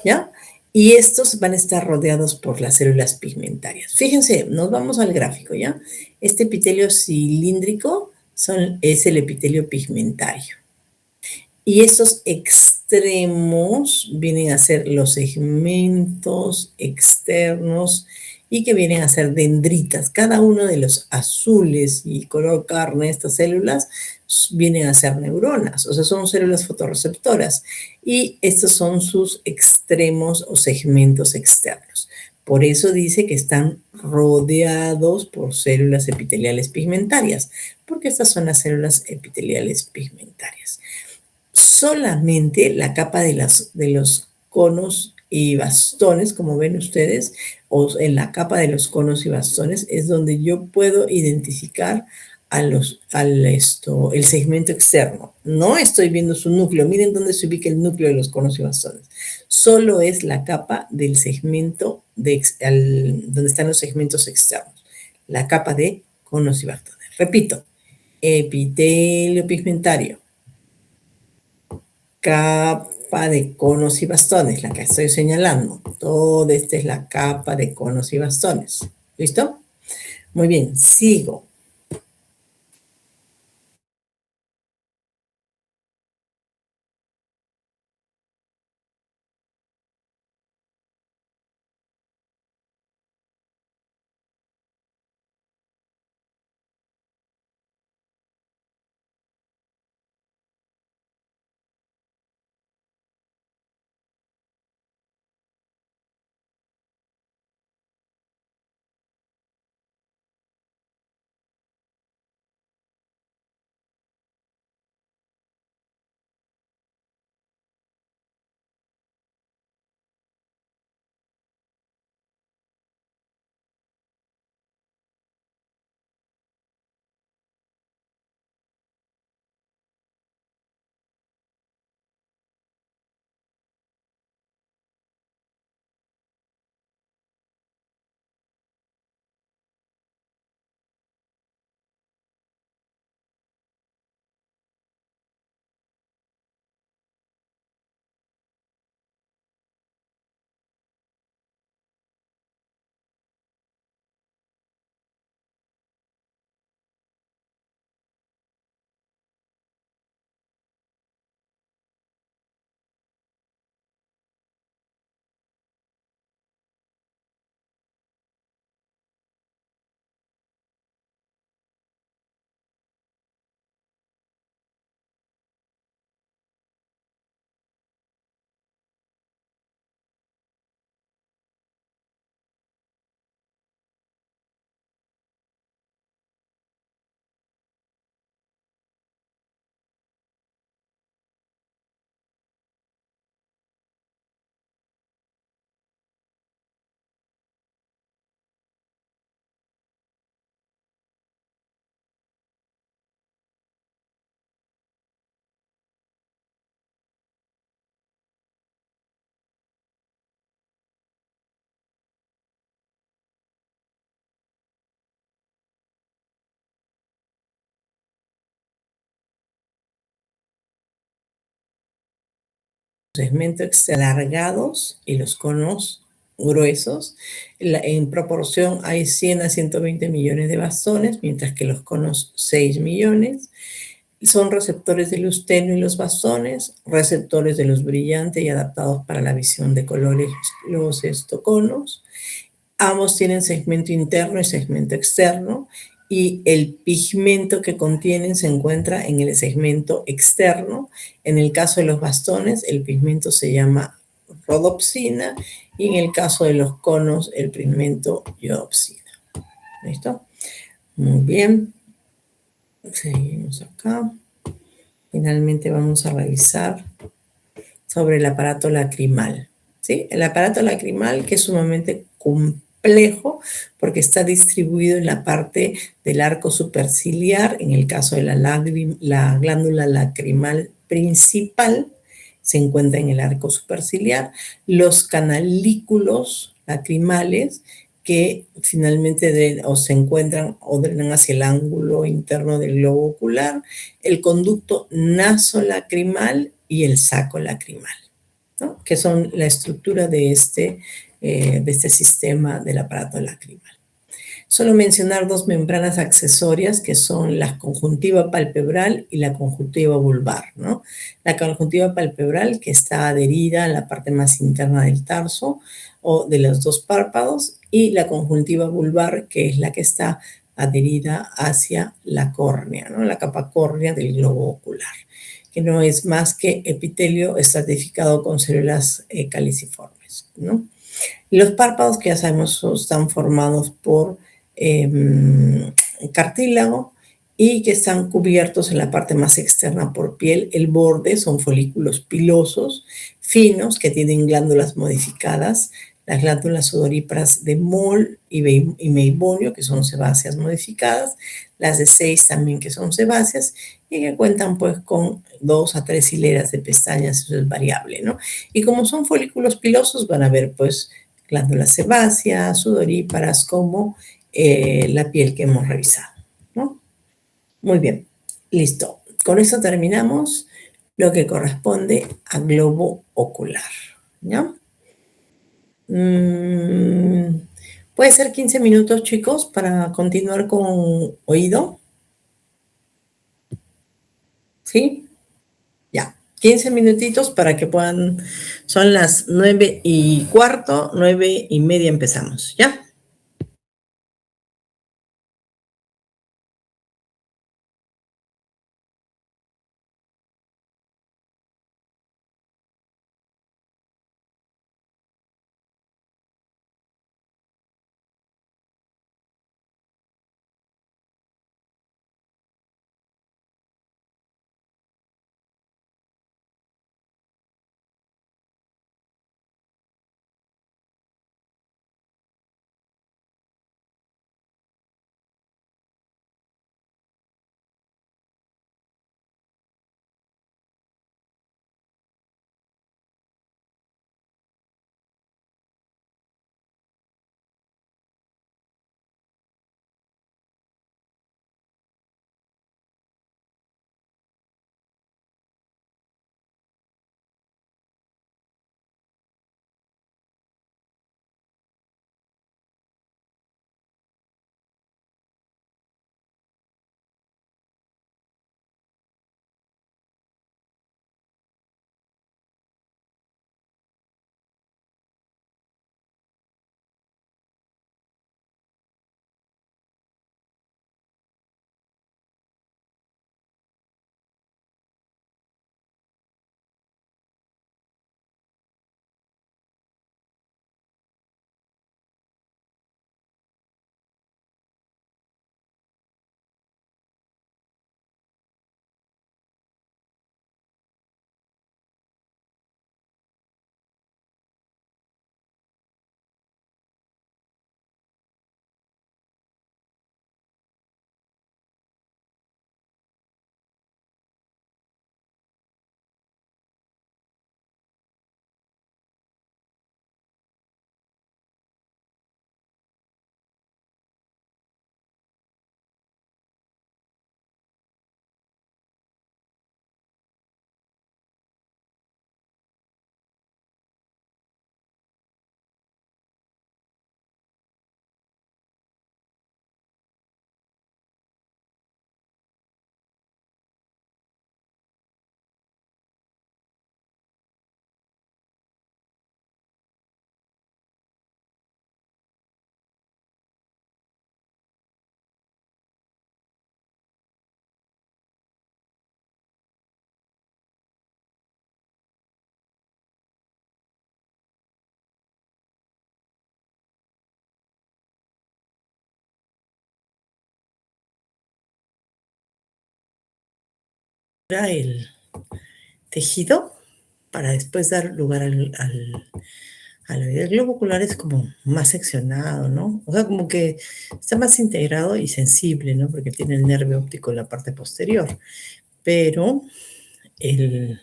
[SPEAKER 1] ¿Ya? Y estos van a estar rodeados por las células pigmentarias. Fíjense, nos vamos al gráfico, ¿ya? Este epitelio cilíndrico es el epitelio pigmentario. Y estos extremos vienen a ser los segmentos externos y que vienen a ser dendritas. Cada uno de los azules y color carne, estas células, vienen a ser neuronas, o sea, son células fotorreceptoras. Y estos son sus extremos o segmentos externos. Por eso dice que están rodeados por células epiteliales pigmentarias, porque estas son las células epiteliales pigmentarias. Solamente la capa de los conos y bastones, como ven ustedes, o en la capa de los conos y bastones, es donde yo puedo identificar el segmento externo. No estoy viendo su núcleo. Miren dónde se ubica el núcleo de los conos y bastones. Solo es la capa del segmento donde están los segmentos externos. La capa de conos y bastones. Repito, epitelio pigmentario, capa de conos y bastones, la que estoy señalando. Toda esta es la capa de conos y bastones. ¿Listo? Muy bien, sigo. Segmentos alargados y los conos gruesos. En proporción hay 100 a 120 millones de bastones, mientras que los conos 6 millones. Son receptores de luz tenue los bastones, receptores de luz brillante y adaptados para la visión de colores los estoconos. Ambos tienen segmento interno y segmento externo, y el pigmento que contienen se encuentra en el segmento externo. En el caso de los bastones, el pigmento se llama rodopsina, y en el caso de los conos, el pigmento iodopsina. ¿Listo? Muy bien. Seguimos acá. Finalmente vamos a revisar sobre el aparato lacrimal. ¿Sí? El aparato lacrimal, que es sumamente complejo porque está distribuido en la parte del arco superciliar, en el caso de la glándula lacrimal principal, se encuentra en el arco superciliar, los canalículos lacrimales que finalmente o se encuentran o drenan hacia el ángulo interno del globo ocular, el conducto nasolacrimal y el saco lacrimal, ¿no? Que son la estructura de este sistema del aparato lacrimal. Solo mencionar dos membranas accesorias que son la conjuntiva palpebral y la conjuntiva vulvar, ¿no? La conjuntiva palpebral que está adherida a la parte más interna del tarso o de los dos párpados y la conjuntiva vulvar que es la que está adherida hacia la córnea, ¿no? La capa córnea del globo ocular, que no es más que epitelio estratificado con células caliciformes, ¿no? Los párpados, que ya sabemos, están formados por cartílago y que están cubiertos en la parte más externa por piel. El borde son folículos pilosos, finos, que tienen glándulas modificadas, las glándulas sudoríparas de Moll y Meibonio, que son sebáceas modificadas, las de Seyss también, que son sebáceas, y que cuentan pues con 2 a 3 hileras de pestañas, eso es variable, ¿no? Y como son folículos pilosos, van a haber pues glándulas sebáceas, sudoríparas, como la piel que hemos revisado, ¿no? Muy bien, listo. Con esto terminamos lo que corresponde a globo ocular, ¿ya? Puede ser 15 minutos, chicos, para continuar con oído, ¿sí? Ya, 15 minutitos para que puedan, son las 9:15, 9:30 empezamos, ¿ya? El tejido para después dar lugar El globo ocular es como más seccionado, ¿no? O sea, como que está más integrado y sensible, ¿no? Porque tiene el nervio óptico en la parte posterior. Pero el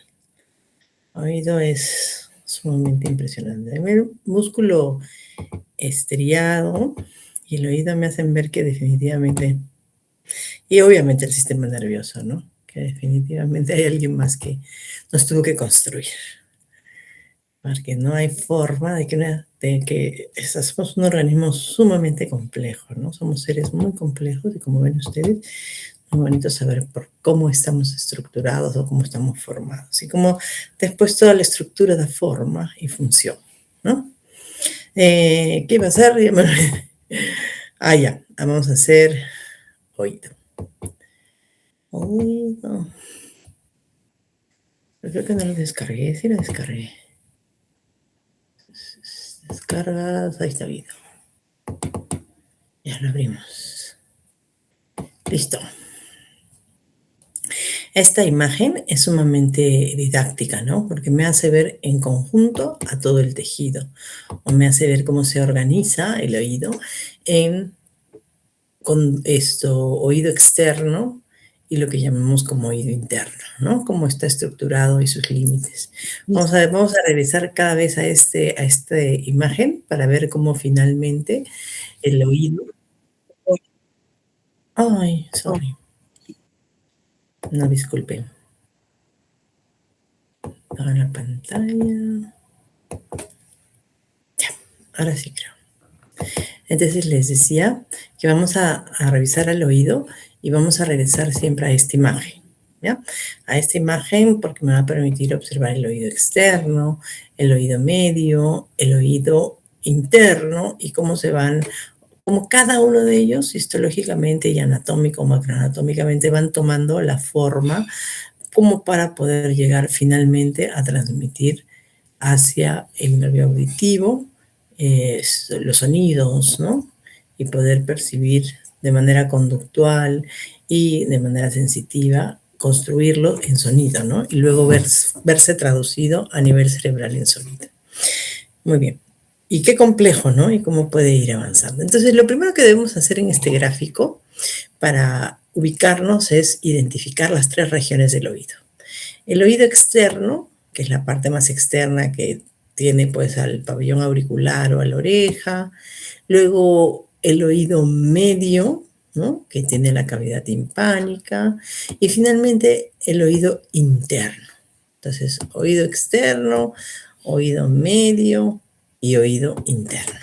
[SPEAKER 1] oído es sumamente impresionante. El músculo estriado y el oído me hacen ver que definitivamente, y obviamente el sistema nervioso, ¿no? Que definitivamente hay alguien más que nos tuvo que construir. Porque no hay forma de que somos un organismo sumamente complejo, ¿no? Somos seres muy complejos y como ven ustedes, muy bonito saber por cómo estamos estructurados o cómo estamos formados. Y como después toda la estructura da forma y función, ¿no? ¿Qué iba a hacer? Ya me olvidé. Ah, ya, vamos a hacer oído. Oído. Pero creo que no lo descargué, sí lo descargué. Descargas, ahí está oído. Ya lo abrimos. Listo. Esta imagen es sumamente didáctica, ¿no? Porque me hace ver en conjunto a todo el tejido, o me hace ver cómo se organiza el oído en con oído externo y lo que llamamos como oído interno, ¿no? Cómo está estructurado y sus límites.
[SPEAKER 2] Listo.
[SPEAKER 1] Vamos a regresar cada vez a esta imagen para ver cómo finalmente el oído. Ay, sorry. No, disculpen. Para la pantalla. Ahora sí creo. Entonces les decía que vamos a revisar al oído y vamos a regresar siempre a esta imagen, ¿ya? A esta imagen porque me va a permitir observar el oído externo, el oído medio, el oído interno y cómo se van, como cada uno de ellos histológicamente y anatómico o macroanatómicamente van tomando la forma como para poder llegar finalmente a transmitir hacia el nervio auditivo los sonidos, ¿no? Y poder percibir de manera conductual y de manera sensitiva, construirlo en sonido, ¿no? Y luego verse traducido a nivel cerebral en sonido. Muy bien. Y qué complejo, ¿no? Y cómo puede ir avanzando. Entonces, lo primero que debemos hacer en este gráfico para ubicarnos es identificar las tres regiones del oído. El oído externo, que es la parte más externa que tiene pues al pabellón auricular o a la oreja. Luego el oído medio, ¿no? Que tiene la cavidad timpánica. Y finalmente el oído interno. Entonces, oído externo, oído medio y oído interno.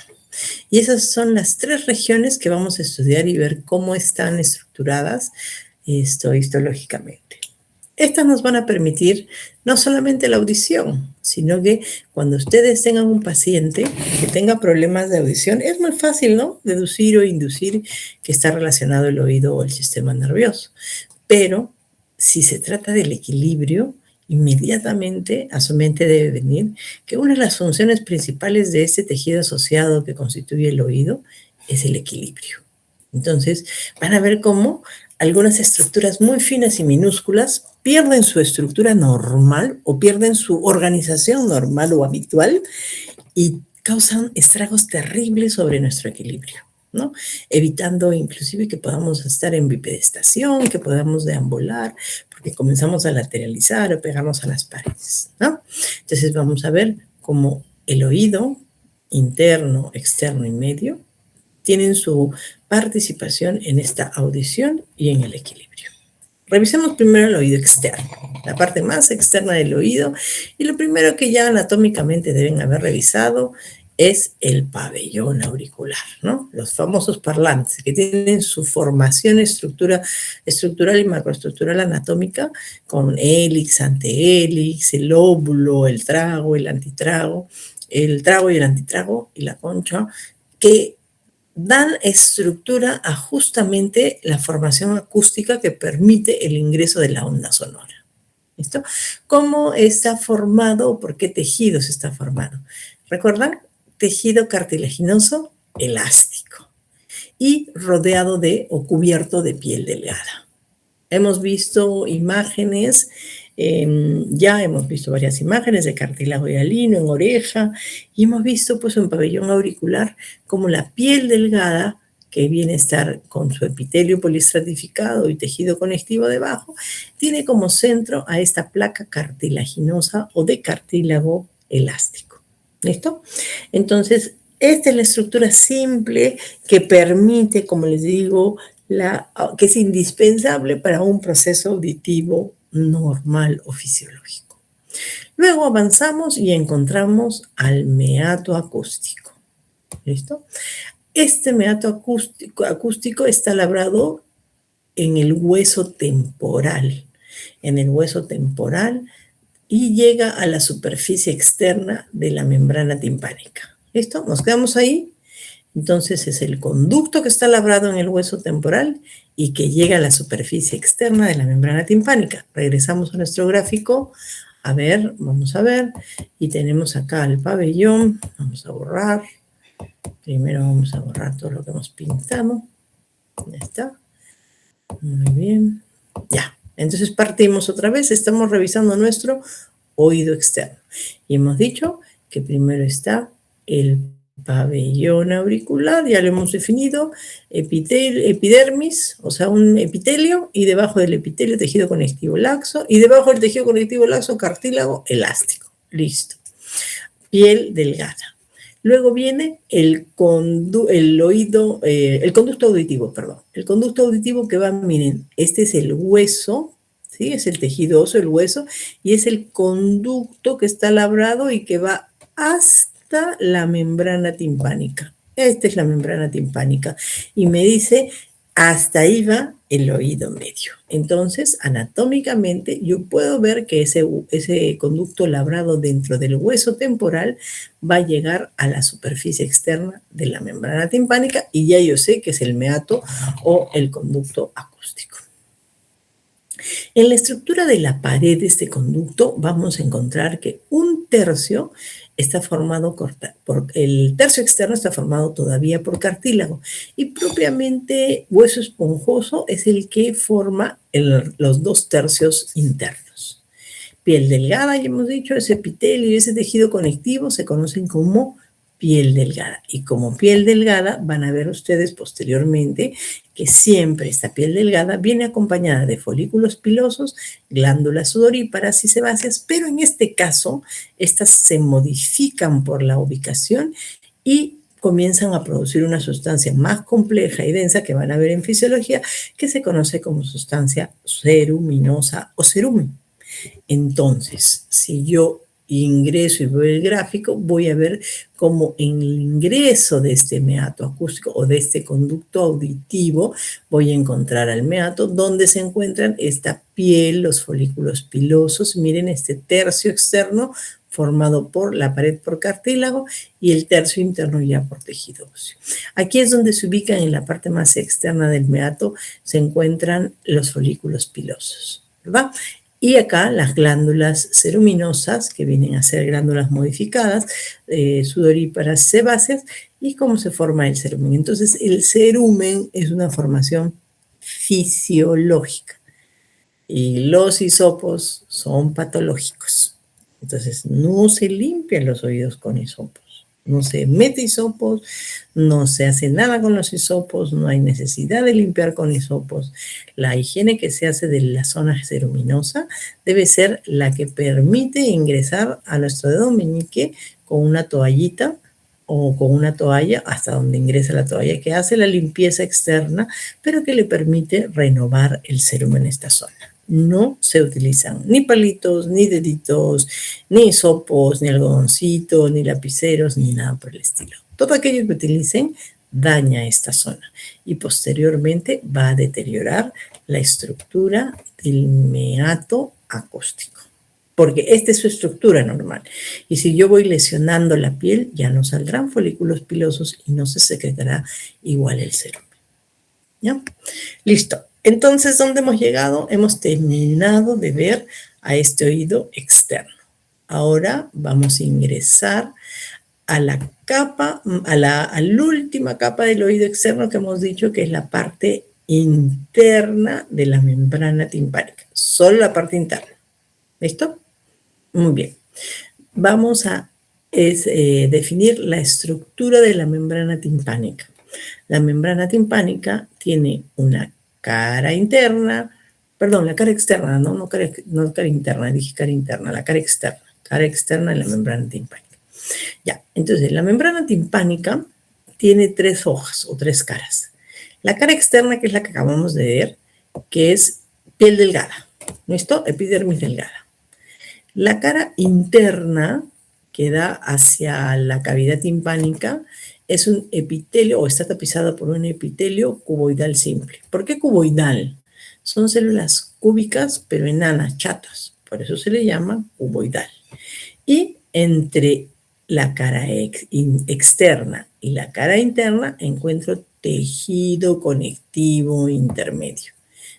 [SPEAKER 1] Y esas son las tres regiones que vamos a estudiar y ver cómo están estructuradas histológicamente. Estas nos van a permitir no solamente la audición, sino que cuando ustedes tengan un paciente que tenga problemas de audición, es muy fácil, ¿no? Deducir o inducir que está relacionado el oído o el sistema nervioso. Pero si se trata del equilibrio, inmediatamente a su mente debe venir que una de las funciones principales de este tejido asociado que constituye el oído es el equilibrio. Entonces, van a ver cómo algunas estructuras muy finas y minúsculas pierden su estructura normal o pierden su organización normal o habitual y causan estragos terribles sobre nuestro equilibrio, ¿no? Evitando inclusive que podamos estar en bipedestación, que podamos deambular, porque comenzamos a lateralizar o pegarnos a las paredes, ¿no? Entonces vamos a ver cómo el oído interno, externo y medio tienen su participación en esta audición y en el equilibrio. Revisemos primero el oído externo, la parte más externa del oído, y lo primero que ya anatómicamente deben haber revisado es el pabellón auricular, ¿no? Los famosos parlantes que tienen su formación estructural y macroestructural anatómica con hélix, antehélix, el óvulo, el trago, el antitrago, el trago y el antitrago y la concha, que dan estructura a justamente la formación acústica que permite el ingreso de la onda sonora. ¿Listo? ¿Cómo está formado o por qué tejidos está formado? ¿Recuerdan? Tejido cartilaginoso elástico y rodeado de o cubierto de piel delgada. Hemos visto imágenes Ya hemos visto varias imágenes de cartílago hialino en oreja y hemos visto pues un pabellón auricular como la piel delgada que viene a estar con su epitelio poliestratificado y tejido conectivo debajo, tiene como centro a esta placa cartilaginosa o de cartílago elástico. ¿Listo? Entonces, esta es la estructura simple que permite, como les digo, que es indispensable para un proceso auditivo normal o fisiológico. Luego avanzamos y encontramos al meato acústico. ¿Listo? Este meato acústico está labrado en el hueso temporal. En el hueso temporal y llega a la superficie externa de la membrana timpánica. ¿Listo? Nos quedamos ahí. Entonces es el conducto que está labrado en el hueso temporal y que llega a la superficie externa de la membrana timpánica. Regresamos a nuestro gráfico. A ver, vamos a ver. Y tenemos acá el pabellón. Vamos a borrar. Primero vamos a borrar todo lo que hemos pintado. Ya está. Muy bien. Ya. Entonces partimos otra vez. Estamos revisando nuestro oído externo. Y hemos dicho que primero está el pabellón auricular, ya lo hemos definido, epidermis, o sea, un epitelio, y debajo del epitelio tejido conectivo laxo, y debajo del tejido conectivo laxo cartílago elástico. Listo. Piel delgada. Luego viene el conducto auditivo, perdón. El conducto auditivo que va, miren, este es el hueso, ¿sí? Es el tejido óseo, el hueso, y es el conducto que está labrado y que va hasta la membrana timpánica. Esta es la membrana timpánica. Y me dice, hasta ahí va el oído medio. Entonces, anatómicamente, yo puedo ver que ese conducto labrado dentro del hueso temporal va a llegar a la superficie externa de la membrana timpánica y ya yo sé que es el meato o el conducto acústico. En la estructura de la pared de este conducto vamos a encontrar que un tercio está formado el tercio externo está formado todavía por cartílago y propiamente hueso esponjoso es el que forma los 2/3 internos. Piel delgada, ya hemos dicho, ese epitelio y ese tejido conectivo se conocen como piel delgada. Y como piel delgada van a ver ustedes posteriormente que siempre esta piel delgada viene acompañada de folículos pilosos, glándulas sudoríparas y sebáceas, pero en este caso estas se modifican por la ubicación y comienzan a producir una sustancia más compleja y densa que van a ver en fisiología, que se conoce como sustancia ceruminosa o cerumen. Entonces, si yo ingreso y veo el gráfico, voy a ver cómo en el ingreso de este meato acústico o de este conducto auditivo voy a encontrar al meato donde se encuentran esta piel, los folículos pilosos. Miren este tercio externo formado por la pared por cartílago y el tercio interno ya por tejido óseo. Aquí es donde se ubican en la parte más externa del meato, se encuentran los folículos pilosos, ¿verdad? Y acá las glándulas ceruminosas, que vienen a ser glándulas modificadas, sudoríparas, sebáceas, y cómo se forma el cerumen. Entonces, el cerumen es una formación fisiológica y los hisopos son patológicos. Entonces, no se limpian los oídos con hisopos. No se mete hisopos, no se hace nada con los hisopos, no hay necesidad de limpiar con hisopos. La higiene que se hace de la zona ceruminosa debe ser la que permite ingresar a nuestro dedo meñique con una toallita o con una toalla hasta donde ingresa la toalla, que hace la limpieza externa, pero que le permite renovar el cerumen en esta zona. No se utilizan ni palitos, ni deditos, ni hisopos, ni algodoncitos, ni lapiceros, ni nada por el estilo. Todo aquello que utilicen daña esta zona y posteriormente va a deteriorar la estructura del meato acústico, porque esta es su estructura normal. Y si yo voy lesionando la piel, ya no saldrán folículos pilosos y no se secretará igual el cerumen. ¿Ya? Listo. Entonces, ¿dónde hemos llegado? Hemos terminado de ver a este oído externo. Ahora vamos a ingresar a la capa, a la última capa del oído externo que hemos dicho que es la parte interna de la membrana timpánica. Solo la parte interna. ¿Listo? Muy bien. Vamos a definir la estructura de la membrana timpánica. La membrana timpánica tiene una cara interna, perdón, la cara externa, no cara interna, dije cara interna, la cara externa de la membrana timpánica. Ya, entonces la membrana timpánica tiene tres hojas o tres caras. La cara externa, que es la que acabamos de ver, que es piel delgada, ¿listo? Epidermis delgada. La cara interna, que da hacia la cavidad timpánica, es un epitelio o está tapizada por un epitelio cuboidal simple. ¿Por qué cuboidal? Son células cúbicas pero enanas, chatas. Por eso se le llama cuboidal. Y entre la cara externa y la cara interna encuentro tejido conectivo intermedio,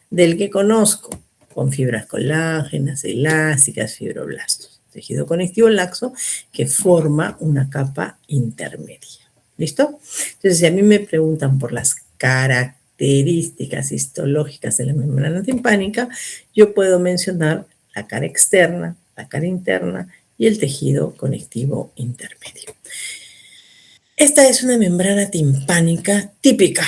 [SPEAKER 1] del que conozco con fibras colágenas, elásticas, fibroblastos. Tejido conectivo laxo que forma una capa intermedia. ¿Listo? Entonces, si a mí me preguntan por las características histológicas de la membrana timpánica, yo puedo mencionar la cara externa, la cara interna y el tejido conectivo intermedio. Esta es una membrana timpánica típica.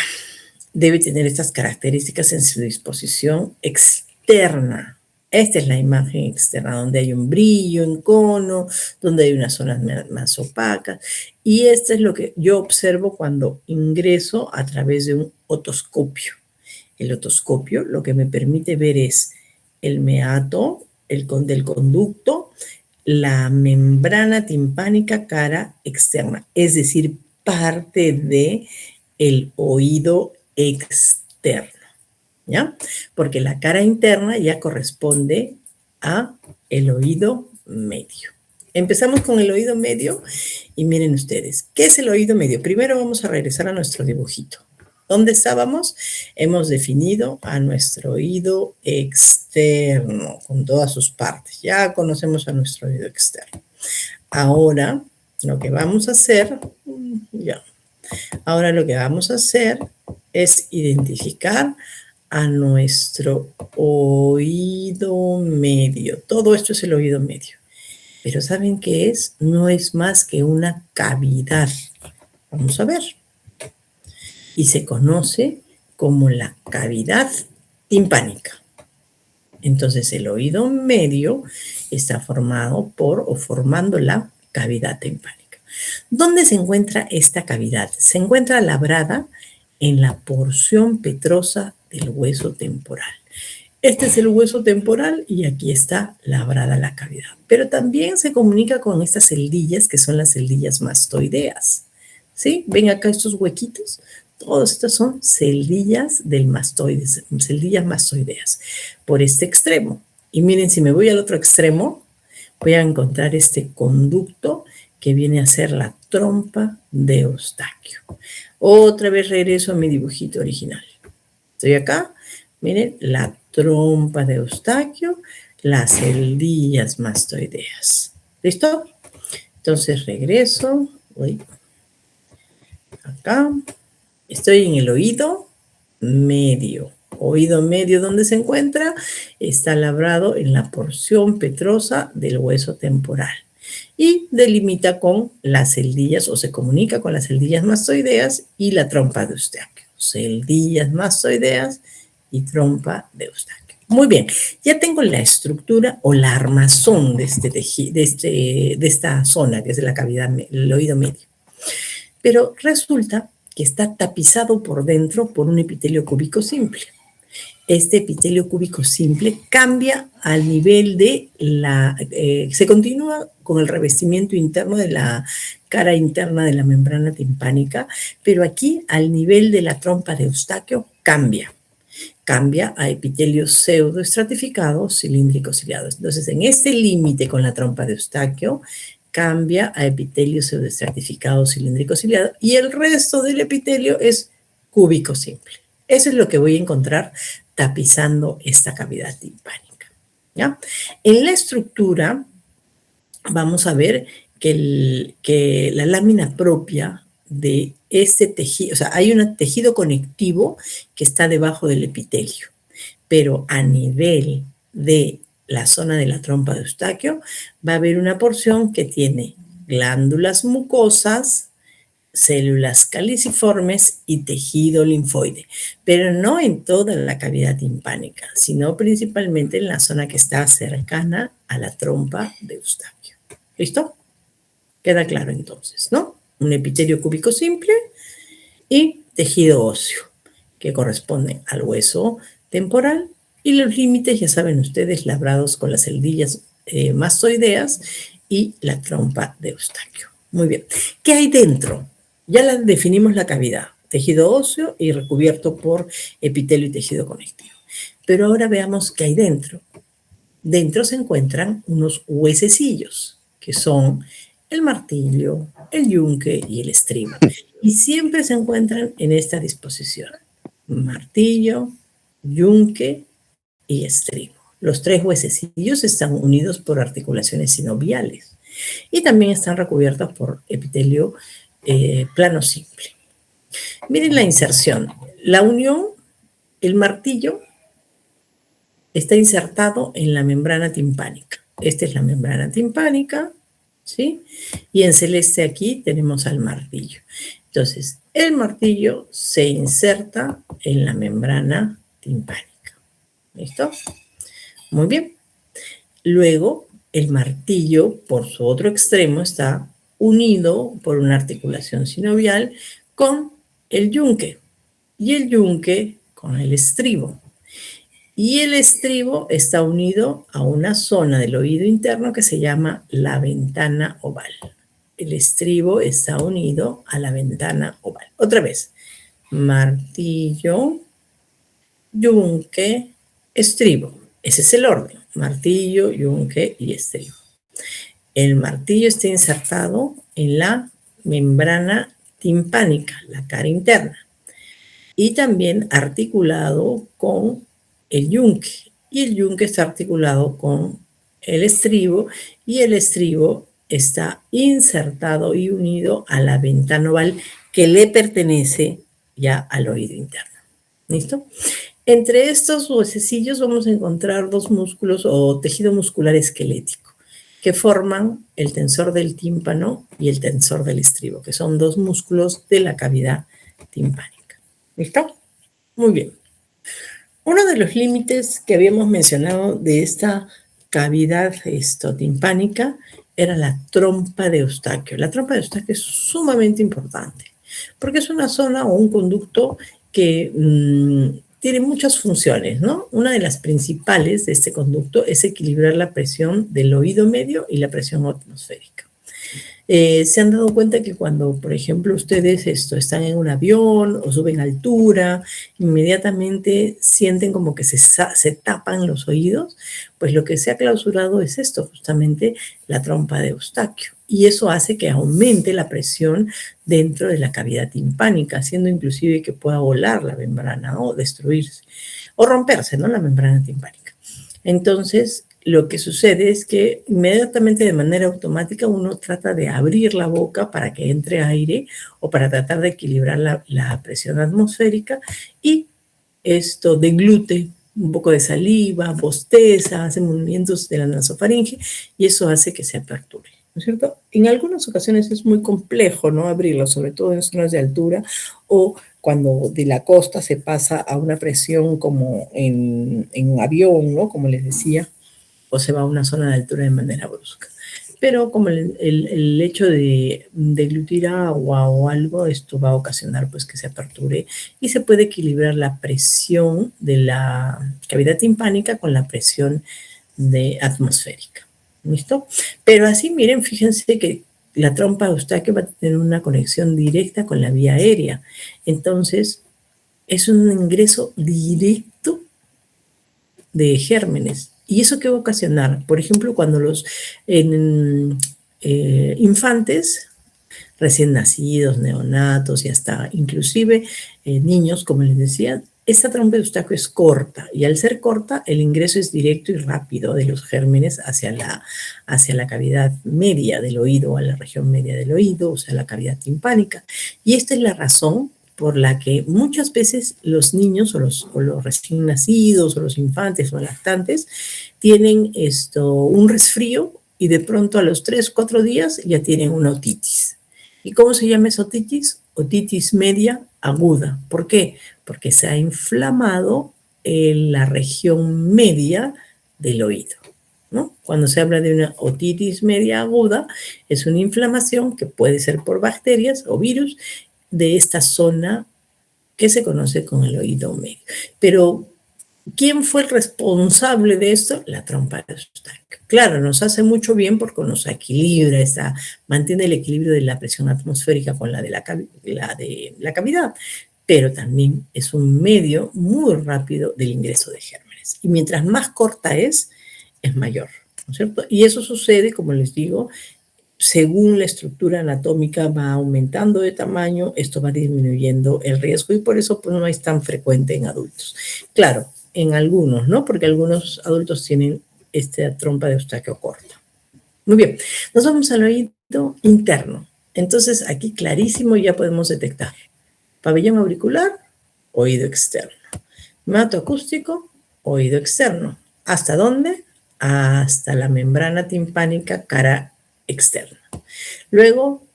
[SPEAKER 1] Debe tener estas características en su disposición externa. Esta es la imagen externa, donde hay un brillo en cono, donde hay unas zonas más opacas. Y esto es lo que yo observo cuando ingreso a través de un otoscopio. El otoscopio lo que me permite ver es el meato del conducto, la membrana timpánica cara externa, es decir, parte de el oído externo, ¿ya? Porque la cara interna ya corresponde a el oído medio. Empezamos con el oído medio y miren ustedes, ¿qué es el oído medio? Primero vamos a regresar a nuestro dibujito. ¿Dónde estábamos? Hemos definido a nuestro oído externo con todas sus partes. Ya conocemos a nuestro oído externo. Ahora lo que vamos a hacer, Ahora lo que vamos a hacer es identificar a nuestro oído medio. Todo esto es el oído medio. Pero ¿saben qué es? No es más que una cavidad. Vamos a ver. Y se conoce como la cavidad timpánica. Entonces el oído medio está formado por o formando la cavidad timpánica. ¿Dónde se encuentra esta cavidad? Se encuentra labrada en la porción petrosa del hueso temporal. Este es el hueso temporal y aquí está labrada la cavidad. Pero también se comunica con estas celdillas que son las celdillas mastoideas. ¿Sí? ¿Ven acá estos huequitos? Todas estas son celdillas del mastoides, celdillas mastoideas, por este extremo. Y miren, si me voy al otro extremo, voy a encontrar este conducto que viene a ser la trompa de Eustaquio. Otra vez regreso a mi dibujito original. Estoy acá, miren, la trompa de Eustaquio, las celdillas mastoideas. ¿Listo? Entonces regreso, voy acá. Estoy en el oído medio. Oído medio, ¿dónde se encuentra? Está labrado en la porción petrosa del hueso temporal y delimita con las celdillas o se comunica con las celdillas mastoideas y la trompa de Eustaquio. Celdillas mastoideas y trompa de Eustaquio. Muy bien, ya tengo la estructura o la armazón de esta zona que es la cavidad, el oído medio. Pero resulta que está tapizado por dentro por un epitelio cúbico simple. Este epitelio cúbico simple cambia al nivel de se continúa con el revestimiento interno de la cara interna de la membrana timpánica, pero aquí al nivel de la trompa de Eustaquio cambia a epitelio pseudoestratificado cilíndrico ciliado. Entonces, en este límite con la trompa de Eustaquio, cambia a epitelio pseudoestratificado cilíndrico ciliado y el resto del epitelio es cúbico simple. Eso es lo que voy a encontrar tapizando esta cavidad timpánica. ¿Ya? En la estructura vamos a ver que la lámina propia de este tejido, o sea, hay un tejido conectivo que está debajo del epitelio, pero a nivel de la zona de la trompa de Eustaquio, va a haber una porción que tiene glándulas mucosas, células caliciformes y tejido linfoide, pero no en toda la cavidad timpánica, sino principalmente en la zona que está cercana a la trompa de Eustaquio. ¿Listo? Queda claro entonces, ¿no? Un epitelio cúbico simple y tejido óseo, que corresponde al hueso temporal, y los límites, ya saben ustedes, labrados con las celdillas mastoideas y la trompa de Eustaquio. Muy bien. ¿Qué hay dentro? Ya definimos la cavidad, tejido óseo y recubierto por epitelio y tejido conectivo. Pero ahora veamos qué hay dentro. Dentro se encuentran unos huesecillos, que son el martillo, el yunque y el estribo. Y siempre se encuentran en esta disposición: martillo, yunque y estribo. Los 3 huesecillos están unidos por articulaciones sinoviales y también están recubiertos por epitelio plano simple. Miren la inserción. La unión, el martillo está insertado en la membrana timpánica. Esta es la membrana timpánica, ¿sí? Y en celeste aquí tenemos al martillo. Entonces, el martillo se inserta en la membrana timpánica. ¿Listo? Muy bien. Luego, el martillo, por su otro extremo, está unido por una articulación sinovial con el yunque, y el yunque con el estribo. Y el estribo está unido a una zona del oído interno que se llama la ventana oval. El estribo está unido a la ventana oval. Otra vez, martillo, yunque, estribo. Ese es el orden: martillo, yunque y estribo. El martillo está insertado en la membrana timpánica, la cara interna, y también articulado con el yunque, y el yunque está articulado con el estribo, y el estribo está insertado y unido a la ventana oval que le pertenece ya al oído interno. ¿Listo? Entre estos huesecillos vamos a encontrar 2 músculos o tejido muscular esquelético que forman el tensor del tímpano y el tensor del estribo, que son 2 músculos de la cavidad timpánica. ¿Listo? Muy bien. Uno de los límites que habíamos mencionado de esta cavidad timpánica era la trompa de Eustaquio. La trompa de Eustaquio es sumamente importante porque es una zona o un conducto que tiene muchas funciones, ¿no? Una de las principales de este conducto es equilibrar la presión del oído medio y la presión atmosférica. Se han dado cuenta que cuando, por ejemplo, ustedes están en un avión o suben a altura, inmediatamente sienten como que se tapan los oídos, pues lo que se ha clausurado es esto, justamente la trompa de Eustaquio. Y eso hace que aumente la presión dentro de la cavidad timpánica, haciendo inclusive que pueda volar la membrana o destruirse o romperse, ¿no? La membrana timpánica. Entonces, lo que sucede es que inmediatamente de manera automática uno trata de abrir la boca para que entre aire o para tratar de equilibrar la presión atmosférica, y esto deglute un poco de saliva, bosteza, hace movimientos de la nasofaringe y eso hace que se aperture, ¿no es cierto? En algunas ocasiones es muy complejo, ¿no?, abrirlo, sobre todo en zonas de altura o cuando de la costa se pasa a una presión como en un avión, ¿no?, como les decía, o se va a una zona de altura de manera brusca. Pero como el hecho de deglutir agua o algo, esto va a ocasionar pues que se aperture y se puede equilibrar la presión de la cavidad timpánica con la presión atmosférica. ¿Listo? Pero así, miren, fíjense que la trompa de Eustaquio va a tener una conexión directa con la vía aérea. Entonces, es un ingreso directo de gérmenes. ¿Y eso qué va a ocasionar? Por ejemplo, cuando los infantes recién nacidos, neonatos y hasta inclusive niños, como les decía, esta trompa de Eustaquio es corta y al ser corta el ingreso es directo y rápido de los gérmenes hacia la cavidad media del oído, a la región media del oído, o sea, la cavidad timpánica. Y esta es la razón por la que muchas veces los niños o los recién nacidos o los infantes o lactantes tienen un resfrío y de pronto a los 3, 4 días ya tienen una otitis. ¿Y cómo se llama esa otitis? Otitis media aguda. ¿Por qué? Porque se ha inflamado en la región media del oído, ¿no? Cuando se habla de una otitis media aguda, es una inflamación que puede ser por bacterias o virus de esta zona que se conoce como el oído medio. Pero, ¿quién fue el responsable de esto? La trompa de Eustaquio. Claro, nos hace mucho bien porque nos equilibra, mantiene el equilibrio de la presión atmosférica con la de la cavidad, pero también es un medio muy rápido del ingreso de gérmenes. Y mientras más corta es mayor, ¿no es cierto? Y eso sucede, como les digo, según la estructura anatómica va aumentando de tamaño, esto va disminuyendo el riesgo y por eso pues, no es tan frecuente en adultos. Claro, en algunos, ¿no? Porque algunos adultos tienen esta trompa de Eustaquio corta. Muy bien, nos vamos al oído interno. Entonces, aquí clarísimo ya podemos detectar pabellón auricular, oído externo. Mato acústico, oído externo. ¿Hasta dónde? Hasta la membrana timpánica cara externa. Luego,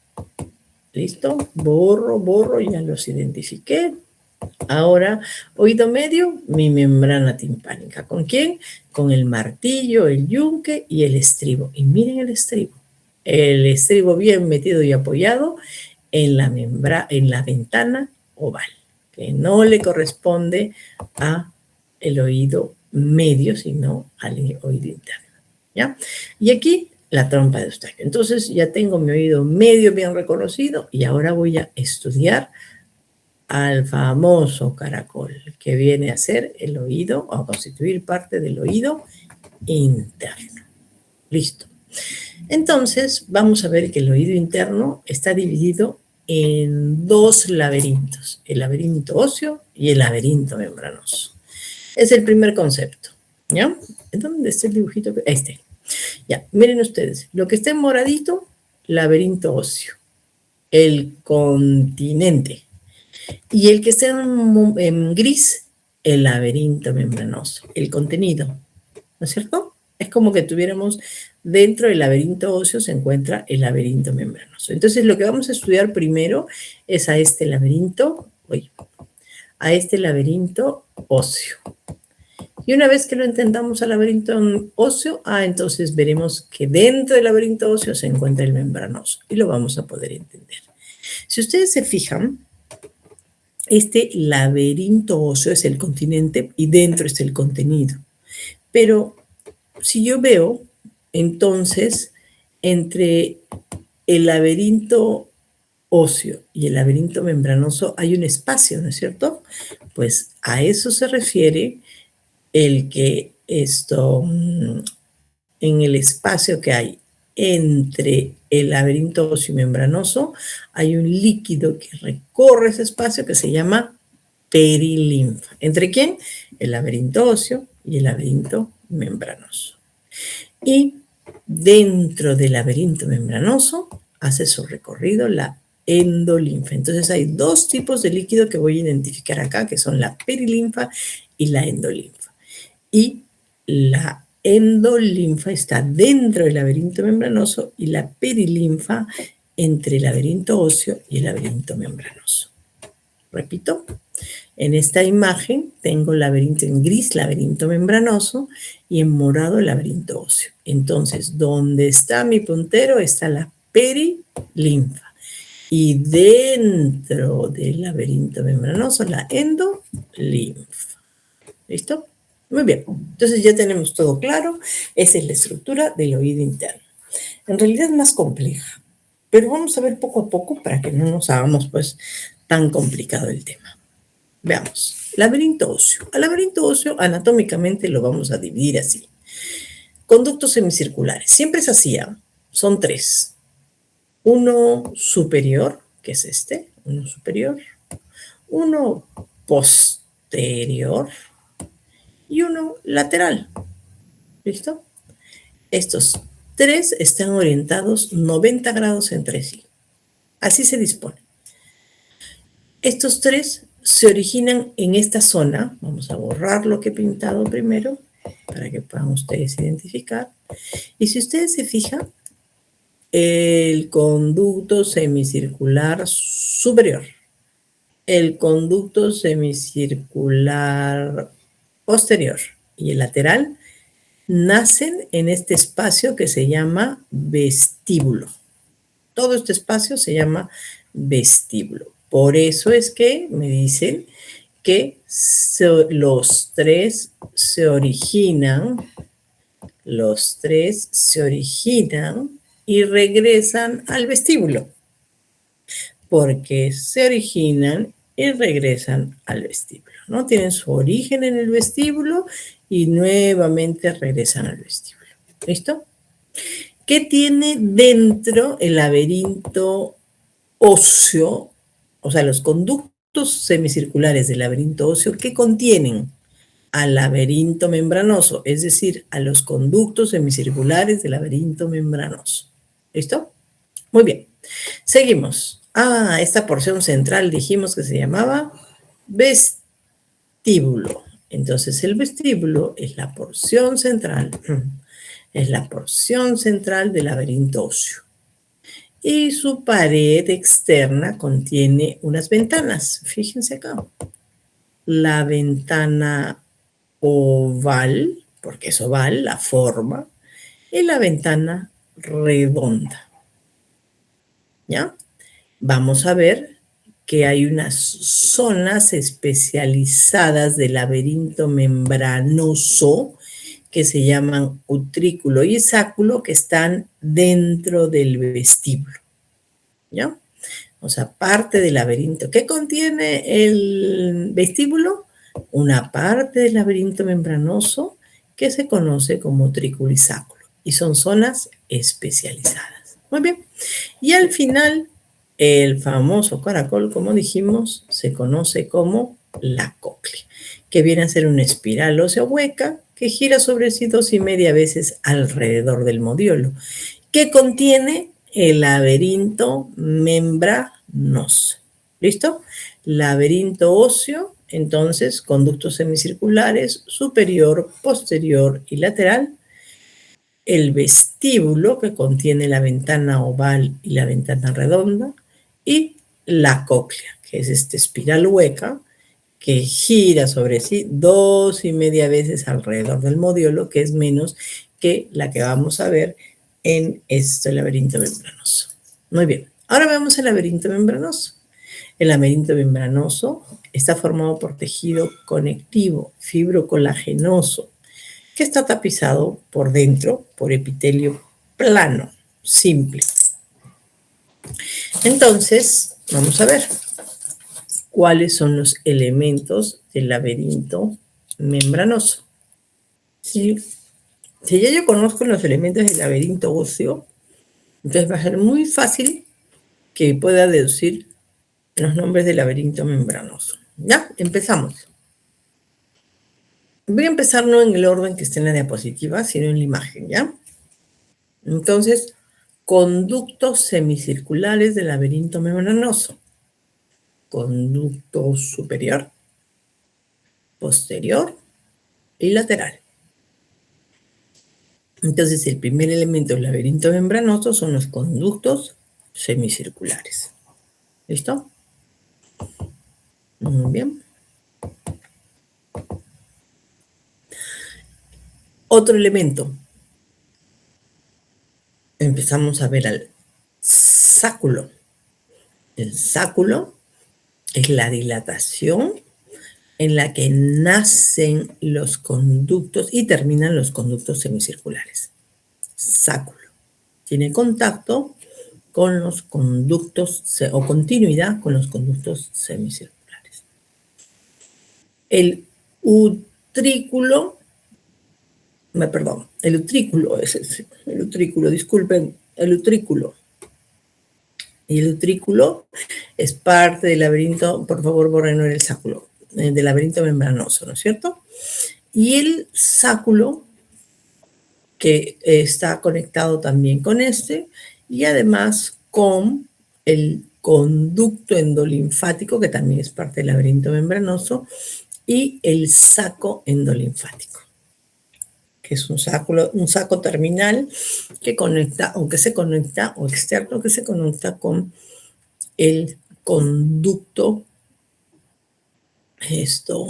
[SPEAKER 1] listo, borro, ya los identifiqué. Ahora, oído medio, mi membrana timpánica. ¿Con quién? Con el martillo, el yunque y el estribo. Y miren el estribo. El estribo bien metido y apoyado en la ventana oval, que no le corresponde a el oído medio, sino al oído interno. ¿Ya? Y aquí la trompa de Eustaquio. Entonces ya tengo mi oído medio bien reconocido y ahora voy a estudiar al famoso caracol, que viene a ser el oído o a constituir parte del oído interno. Listo. Entonces, vamos a ver que el oído interno está dividido en dos laberintos, el laberinto óseo y el laberinto membranoso. Es el primer concepto, ¿ya? ¿Dónde está el dibujito? Este. Ya, miren ustedes, lo que está en moradito, laberinto óseo, el continente. Y el que está en gris, el laberinto membranoso, el contenido, ¿no es cierto? Es como que tuviéramos dentro del laberinto óseo se encuentra el laberinto membranoso. Entonces, lo que vamos a estudiar primero es a este laberinto óseo. Y una vez que lo entendamos al laberinto óseo, entonces veremos que dentro del laberinto óseo se encuentra el membranoso y lo vamos a poder entender. Si ustedes se fijan, este laberinto óseo es el continente y dentro está el contenido. Pero si yo veo, entonces, entre el laberinto óseo y el laberinto membranoso hay un espacio, ¿no es cierto? Pues a eso se refiere el que en el espacio que hay entre el laberinto óseo y membranoso, hay un líquido que recorre ese espacio que se llama perilinfa. ¿Entre quién? El laberinto óseo y el laberinto membranoso. Y dentro del laberinto membranoso hace su recorrido la endolinfa. Entonces hay dos tipos de líquido que voy a identificar acá, que son la perilinfa y la endolinfa. Y la endolinfa está dentro del laberinto membranoso y la perilinfa entre el laberinto óseo y el laberinto membranoso. Repito, en esta imagen tengo el laberinto en gris, laberinto membranoso, y en morado el laberinto óseo. Entonces, donde está mi puntero está la perilinfa. Y dentro del laberinto membranoso, la endolinfa. ¿Listo? Muy bien. Entonces ya tenemos todo claro. Esa es la estructura del oído interno. En realidad es más compleja, pero vamos a ver poco a poco para que no nos hagamos pues tan complicado el tema. Veamos, laberinto óseo. Al laberinto óseo anatómicamente lo vamos a dividir así. Conductos semicirculares. Siempre es así, son tres. Uno superior, que es este, uno superior. Uno posterior y uno lateral. ¿Listo? Estos tres están orientados 90 grados entre sí. Así se dispone. Estos tres se originan en esta zona. Vamos a borrar lo que he pintado primero para que puedan ustedes identificar. Y si ustedes se fijan, el conducto semicircular superior, el conducto semicircular posterior y el lateral nacen en este espacio que se llama vestíbulo. Todo este espacio se llama vestíbulo. Por eso es que me dicen que los tres se originan y regresan al vestíbulo, porque se originan y regresan al vestíbulo, ¿no? Tienen su origen en el vestíbulo y nuevamente regresan al vestíbulo. ¿Listo? ¿Qué tiene dentro el laberinto óseo? O sea, los conductos semicirculares del laberinto óseo, ¿qué contienen? Al laberinto membranoso, es decir, a los conductos semicirculares del laberinto membranoso. ¿Listo? Muy bien. Seguimos. Esta porción central dijimos que se llamaba vestíbulo. Entonces el vestíbulo es la porción central, del laberinto óseo. Y su pared externa contiene unas ventanas. Fíjense acá. La ventana oval, porque es oval la forma, y la ventana redonda. ¿Ya? Vamos a ver que hay unas zonas especializadas del laberinto membranoso que se llaman utrículo y sáculo, que están dentro del vestíbulo. ¿Ya? O sea, parte del laberinto. ¿Qué contiene el vestíbulo? Una parte del laberinto membranoso que se conoce como utrículo y sáculo. Y son zonas especializadas. Muy bien. Y al final, el famoso caracol, como dijimos, se conoce como la cóclea, que viene a ser una espiral ósea hueca que gira sobre sí 2,5 veces alrededor del modiolo, que contiene el laberinto membranoso. ¿Listo? Laberinto óseo, entonces, conductos semicirculares, superior, posterior y lateral. El vestíbulo, que contiene la ventana oval y la ventana redonda. Y la cóclea, que es esta espiral hueca que gira sobre sí 2,5 veces alrededor del modiolo, que es menos que la que vamos a ver en este laberinto membranoso. Muy bien, ahora veamos el laberinto membranoso. El laberinto membranoso está formado por tejido conectivo, fibrocolagenoso, que está tapizado por dentro por epitelio plano, simple. Entonces, vamos a ver cuáles son los elementos del laberinto membranoso. Si ya yo conozco los elementos del laberinto óseo, entonces va a ser muy fácil que pueda deducir los nombres del laberinto membranoso. ¿Ya? Empezamos. Voy a empezar no en el orden que esté en la diapositiva, sino en la imagen, ¿ya? Entonces, conductos semicirculares del laberinto membranoso. Conducto superior, posterior y lateral. Entonces, el primer elemento del laberinto membranoso son los conductos semicirculares. ¿Listo? Muy bien. Otro elemento. Empezamos a ver al sáculo. El sáculo es la dilatación en la que nacen los conductos y terminan los conductos semicirculares. Sáculo. Tiene contacto con los conductos o continuidad con los conductos semicirculares. El utrículo, el utrículo es ese, disculpen, el utrículo. Y el utrículo es parte del laberinto, por favor, borren el sáculo, del laberinto membranoso, ¿no es cierto? Y el sáculo, que está conectado también con este, y además con el conducto endolinfático, que también es parte del laberinto membranoso, y el saco endolinfático, que es un saco terminal que conecta, o que se conecta, o externo que se conecta con el conducto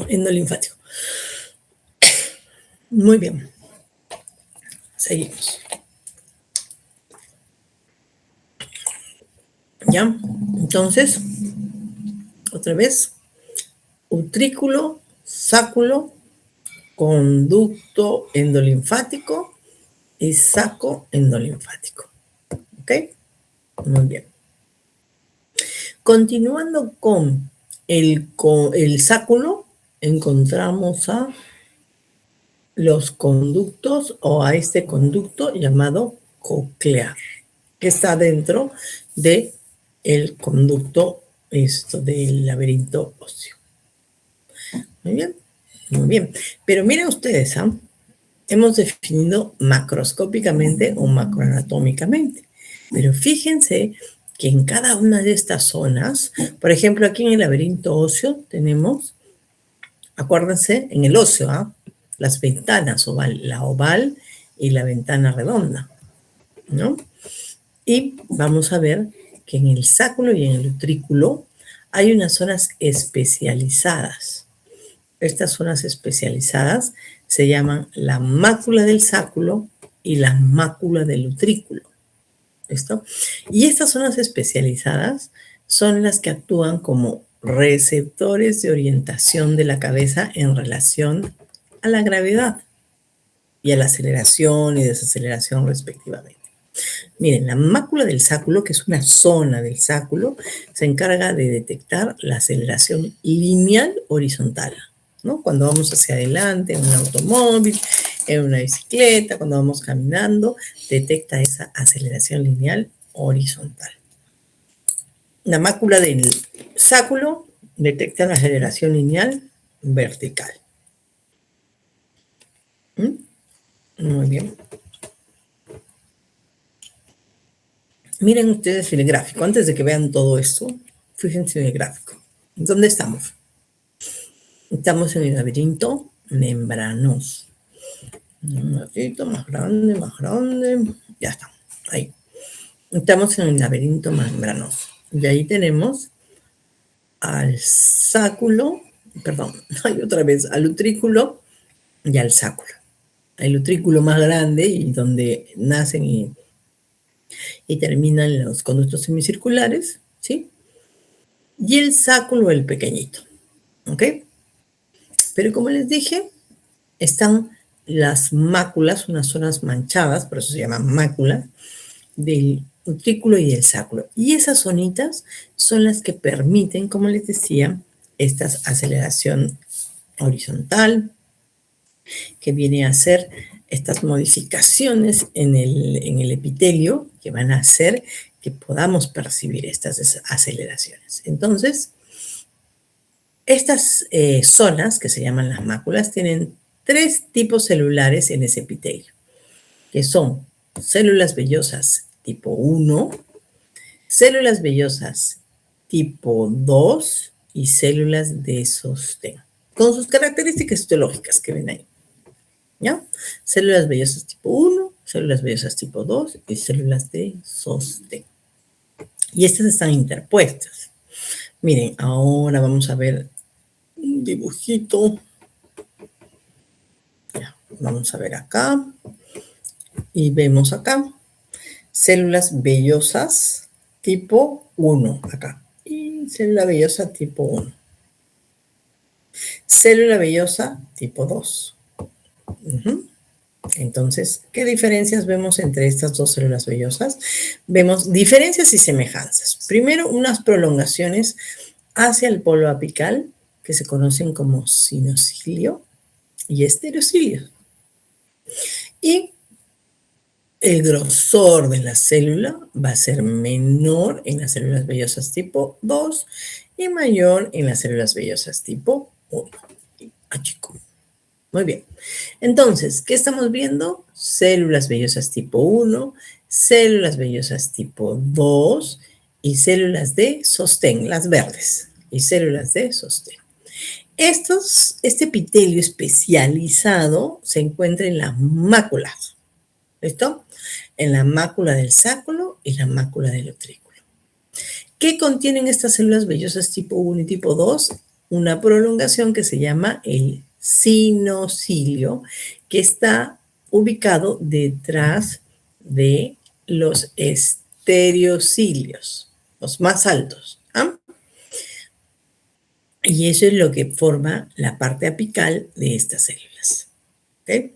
[SPEAKER 1] endolinfático. Muy bien, seguimos. ¿Ya? Entonces, otra vez, utrículo, sáculo, conducto endolinfático y saco endolinfático. ¿Ok? Muy bien. Continuando con el sáculo, encontramos a los conductos o a este conducto llamado coclear, que está dentro de el conducto del laberinto óseo. Muy bien, muy bien. Pero miren ustedes, hemos definido macroscópicamente o macroanatómicamente. Pero fíjense que en cada una de estas zonas, por ejemplo, aquí en el laberinto óseo tenemos, acuérdense, en el óseo, las ventanas la oval y la ventana redonda, ¿no? Y vamos a ver que en el sáculo y en el utrículo hay unas zonas especializadas. Estas zonas especializadas se llaman la mácula del sáculo y la mácula del utrículo. ¿Listo? Y estas zonas especializadas son las que actúan como receptores de orientación de la cabeza en relación a la gravedad y a la aceleración y desaceleración respectivamente. Miren, la mácula del sáculo, que es una zona del sáculo, se encarga de detectar la aceleración lineal horizontal, ¿no? Cuando vamos hacia adelante en un automóvil, en una bicicleta, cuando vamos caminando, detecta esa aceleración lineal horizontal. La mácula del sáculo detecta la aceleración lineal vertical. Muy bien. Miren ustedes el gráfico. Antes de que vean todo esto, fíjense en el gráfico. ¿Dónde estamos? Estamos en el laberinto membranoso. Un ratito, más grande, más grande. Ya está, ahí. Estamos en el laberinto membranoso. Y ahí tenemos al sáculo, perdón, hay otra vez, al utrículo y al sáculo. El utrículo más grande y donde nacen y terminan los conductos semicirculares, ¿sí? Y el sáculo, el pequeñito, ¿ok? Pero como les dije, están las máculas, unas zonas manchadas, por eso se llaman mácula, del utrículo y del sáculo. Y esas zonitas son las que permiten, como les decía, esta aceleración horizontal, que viene a ser estas modificaciones en el epitelio que van a hacer que podamos percibir estas aceleraciones. Entonces, estas zonas, que se llaman las máculas, tienen tres tipos celulares en ese epitelio, que son células vellosas tipo 1, células vellosas tipo 2 y células de sostén, con sus características histológicas que ven ahí. ¿Ya? Células vellosas tipo 1, células vellosas tipo 2 y células de sostén. Y estas están interpuestas. Miren, ahora vamos a ver un dibujito. Ya, vamos a ver acá. Y vemos acá células vellosas tipo 1, acá. Y célula vellosa tipo 1. Célula vellosa tipo 2. Entonces, ¿qué diferencias vemos entre estas dos células vellosas? Vemos diferencias y semejanzas. Primero, unas prolongaciones hacia el polo apical, que se conocen como sinocilio y estereocilio. Y el grosor de la célula va a ser menor en las células vellosas tipo 2 y mayor en las células vellosas tipo 1. Chico. Muy bien. Entonces, ¿qué estamos viendo? Células vellosas tipo 1, células vellosas tipo 2 y células de sostén, las verdes, y células de sostén. Este epitelio especializado se encuentra en las máculas, ¿listo? En la mácula del sáculo y la mácula del utrículo. ¿Qué contienen estas células vellosas tipo 1 y tipo 2? Una prolongación que se llama el sinocilio, que está ubicado detrás de los estereocilios, los más altos. ¿Ah? Y eso es lo que forma la parte apical de estas células. ¿Okay?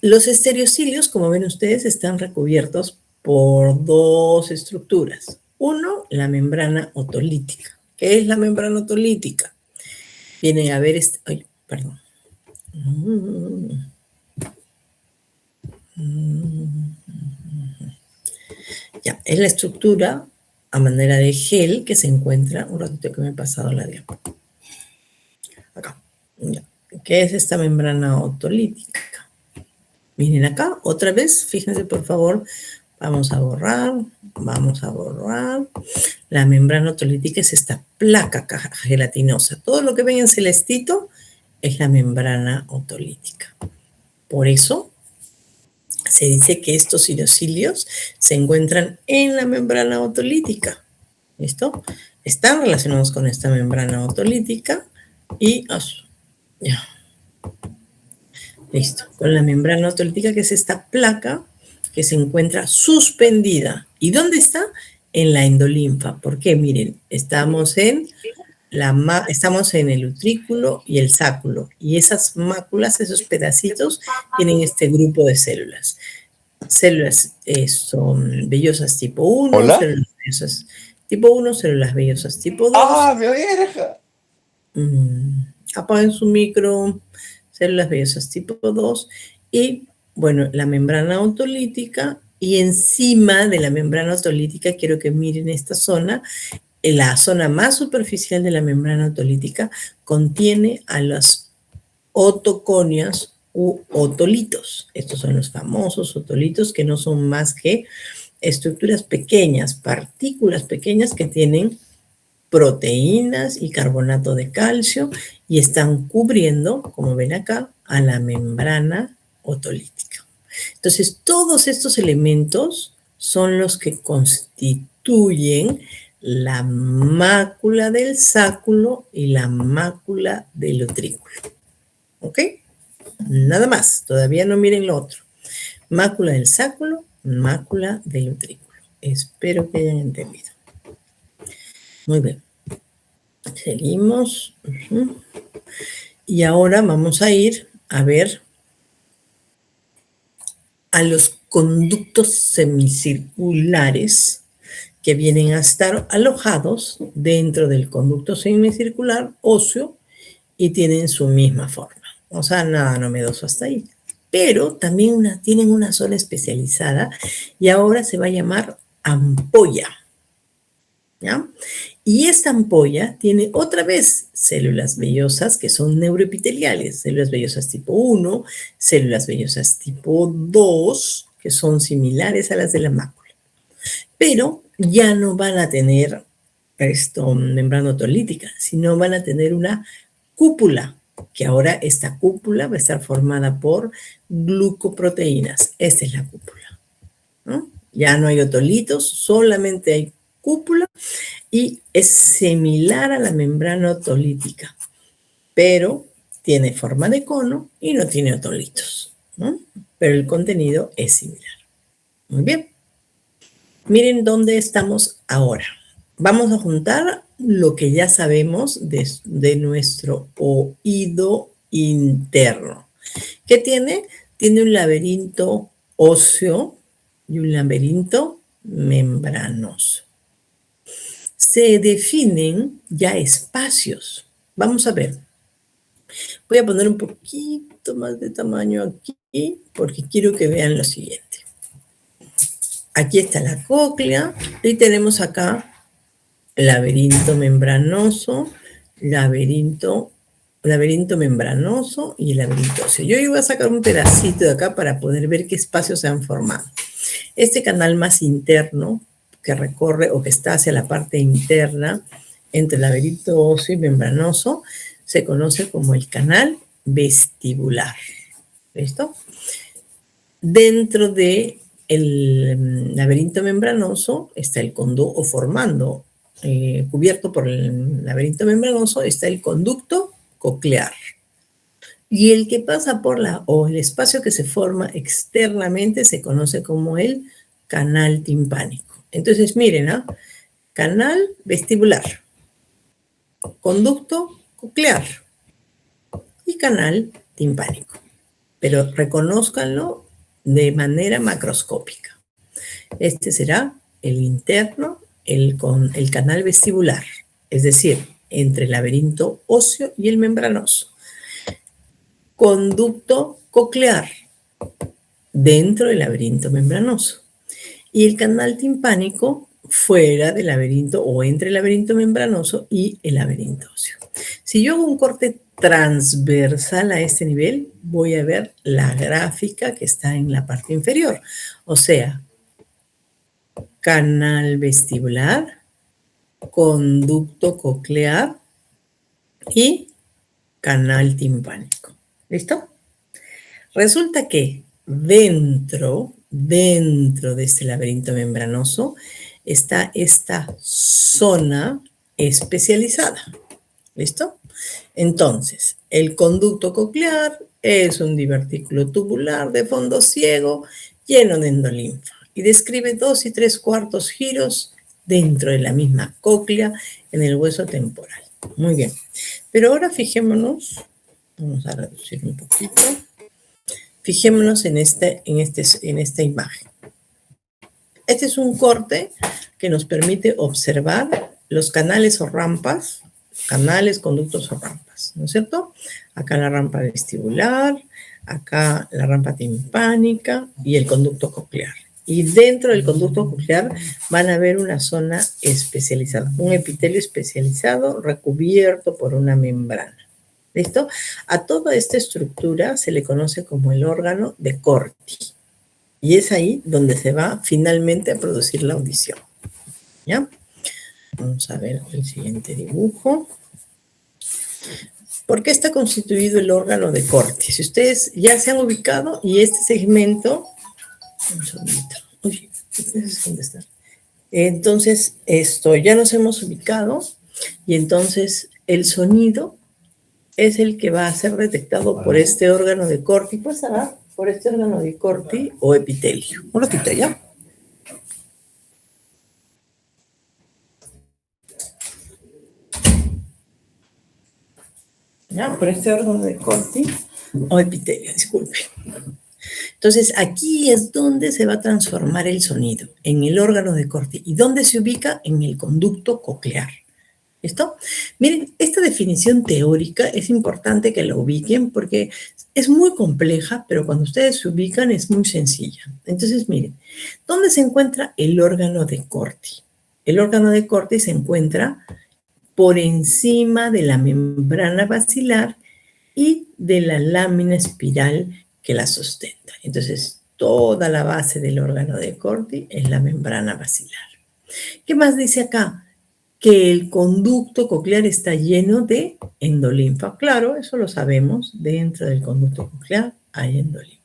[SPEAKER 1] Los estereocilios, como ven ustedes, están recubiertos por dos estructuras. Uno, la membrana otolítica. ¿Qué es la membrana otolítica? Viene a ver ay, perdón. Ya, es la estructura a manera de gel que se encuentra, un ratito que me he pasado la diapo. Acá. Ya. ¿Qué es esta membrana otolítica? Miren acá, otra vez, fíjense por favor, vamos a borrar. La membrana otolítica es esta placa gelatinosa. Todo lo que ven en celestito es la membrana otolítica. Por eso se dice que estos sinocilios se encuentran en la membrana otolítica. ¿Listo? Están relacionados con esta membrana otolítica y ya. Listo. Con la membrana otolítica, que es esta placa que se encuentra suspendida. ¿Y dónde está? En la endolinfa. ¿Por qué? Miren, estamos en el utrículo y el sáculo. Y esas máculas, esos pedacitos, tienen este grupo de células. Células son vellosas tipo 1,
[SPEAKER 2] ¿Hola?
[SPEAKER 1] células vellosas tipo 1, células vellosas tipo 2.
[SPEAKER 2] ¡Ah, mi verga!
[SPEAKER 1] Apaguen su micro, células vellosas tipo 2 y, bueno, la membrana otolítica, y encima de la membrana otolítica quiero que miren esta zona. La zona más superficial de la membrana otolítica contiene a las otoconias u otolitos. Estos son los famosos otolitos, que no son más que estructuras pequeñas, partículas pequeñas que tienen proteínas y carbonato de calcio y están cubriendo, como ven acá, a la membrana otolítica. Entonces, todos estos elementos son los que constituyen la mácula del sáculo y la mácula del utrículo. ¿Ok? Nada más, todavía no miren lo otro. Mácula del sáculo, mácula del utrículo. Espero que hayan entendido. Muy bien. Seguimos. Y ahora vamos a ir a ver a los conductos semicirculares que vienen a estar alojados dentro del conducto semicircular óseo y tienen su misma forma. O sea, nada novedoso hasta ahí. Pero también tienen una zona especializada y ahora se va a llamar ampolla. ¿Ya? Y esta ampolla tiene otra vez células vellosas que son neuroepiteliales, células vellosas tipo 1, células vellosas tipo 2, que son similares a las de la mácula. Pero ya no van a tener membrana otolítica, sino van a tener una cúpula, que ahora esta cúpula va a estar formada por glucoproteínas. Esta es la cúpula, ¿no? Ya no hay otolitos, solamente hay cúpula y es similar a la membrana otolítica, pero tiene forma de cono y no tiene otolitos, ¿no? Pero el contenido es similar. Muy bien. Miren dónde estamos ahora. Vamos a juntar lo que ya sabemos de nuestro oído interno. ¿Qué tiene? Tiene un laberinto óseo y un laberinto membranoso. Se definen ya espacios. Vamos a ver. Voy a poner un poquito más de tamaño aquí porque quiero que vean lo siguiente. Aquí está la cóclea y tenemos acá laberinto membranoso, laberinto membranoso y el laberinto óseo. Yo iba a sacar un pedacito de acá para poder ver qué espacios se han formado. Este canal más interno que recorre o que está hacia la parte interna entre el laberinto óseo y membranoso se conoce como el canal vestibular. ¿Listo? Dentro de el laberinto membranoso está el conducto, o formando, cubierto por el laberinto membranoso, está el conducto coclear. Y el que pasa por o el espacio que se forma externamente se conoce como el canal timpánico. Entonces, miren, ¿ah? Canal vestibular, conducto coclear y canal timpánico. Pero reconózcanlo de manera macroscópica. Este será el interno, el canal vestibular, es decir, entre el laberinto óseo y el membranoso. Conducto coclear, dentro del laberinto membranoso. Y el canal timpánico fuera del laberinto o entre el laberinto membranoso y el laberinto óseo. Si yo hago un corte transversal a este nivel, voy a ver la gráfica que está en la parte inferior. O sea, canal vestibular, conducto coclear y canal timpánico. ¿Listo? Resulta que dentro de este laberinto membranoso está esta zona especializada. ¿Listo? Entonces, el conducto coclear es un divertículo tubular de fondo ciego lleno de endolinfa y describe 2 y 3/4 giros dentro de la misma cóclea en el hueso temporal. Muy bien. Pero ahora fijémonos, vamos a reducir un poquito. Fijémonos en esta imagen. Este es un corte que nos permite observar los canales o rampas, canales, conductos o rampas, ¿no es cierto? Acá la rampa vestibular, acá la rampa timpánica y el conducto coclear. Y dentro del conducto coclear van a ver una zona especializada, un epitelio especializado recubierto por una membrana. ¿Listo? A toda esta estructura se le conoce como el órgano de Corti. Y es ahí donde se va finalmente a producir la audición. ¿Ya? Vamos a ver el siguiente dibujo. ¿Por qué está constituido el órgano de Corti? Si ustedes ya se han ubicado y este segmento... Un segundito. Uy, ¿dónde está? Entonces, ya nos hemos ubicado y entonces el sonido es el que va a ser detectado por este órgano de Corti, pues por este órgano de Corti o epitelio. Un ratito, ¿ya? ¿Ya? Por este órgano de Corti o epitelio, disculpe. Entonces, aquí es donde se va a transformar el sonido, en el órgano de Corti. ¿Y dónde se ubica? En el conducto coclear. ¿Listo? Miren, esta definición teórica es importante que la ubiquen porque es muy compleja, pero cuando ustedes se ubican es muy sencilla. Entonces, miren, ¿dónde se encuentra el órgano de Corti? El órgano de Corti se encuentra por encima de la membrana basilar y de la lámina espiral que la sustenta. Entonces, toda la base del órgano de Corti es la membrana basilar. ¿Qué más dice acá? Que el conducto coclear está lleno de endolinfa. Claro, eso lo sabemos. Dentro del conducto coclear hay endolinfa.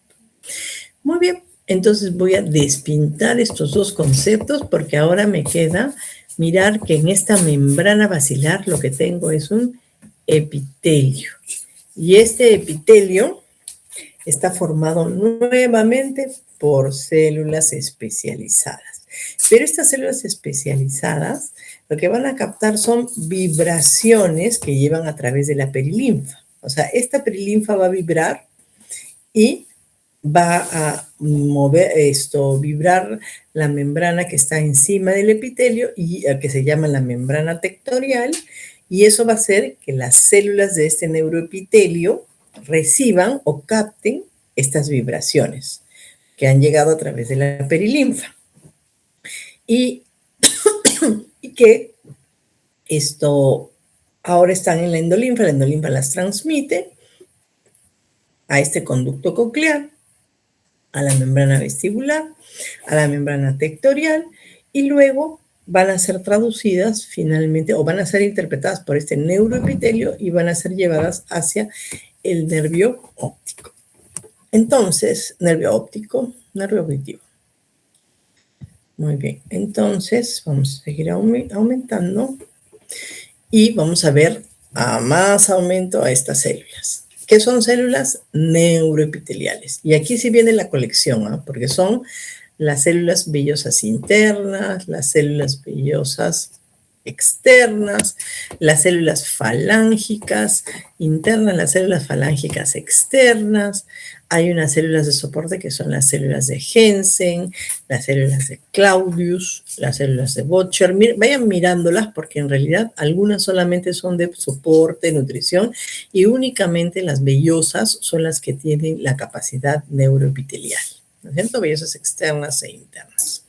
[SPEAKER 1] Muy bien, entonces voy a despintar estos dos conceptos porque ahora me queda mirar que en esta membrana basilar lo que tengo es un epitelio. Y este epitelio está formado nuevamente por células especializadas. Pero estas células especializadas lo que van a captar son vibraciones que llevan a través de la perilinfa. O sea, esta perilinfa va a vibrar y va a vibrar la membrana que está encima del epitelio y que se llama la membrana tectorial, y eso va a hacer que las células de este neuroepitelio reciban o capten estas vibraciones que han llegado a través de la perilinfa. Y que ahora están en la endolinfa las transmite a este conducto coclear, a la membrana vestibular, a la membrana tectorial, y luego van a ser traducidas finalmente o van a ser interpretadas por este neuroepitelio y van a ser llevadas hacia el nervio óptico. Entonces, nervio óptico, nervio auditivo. Muy bien, entonces vamos a seguir aumentando y vamos a ver a más aumento a estas células. ¿Qué son células? Neuroepiteliales. Y aquí sí viene la colección, ¿eh? Porque son las células vellosas internas, las células vellosas externas, las células falángicas internas, las células falángicas externas. Hay unas células de soporte que son las células de Jensen, las células de Claudius, las células de Butcher. Vayan mirándolas porque en realidad algunas solamente son de soporte, nutrición, y únicamente las vellosas son las que tienen la capacidad neuroepitelial, ¿no es cierto? Vellosas externas e internas.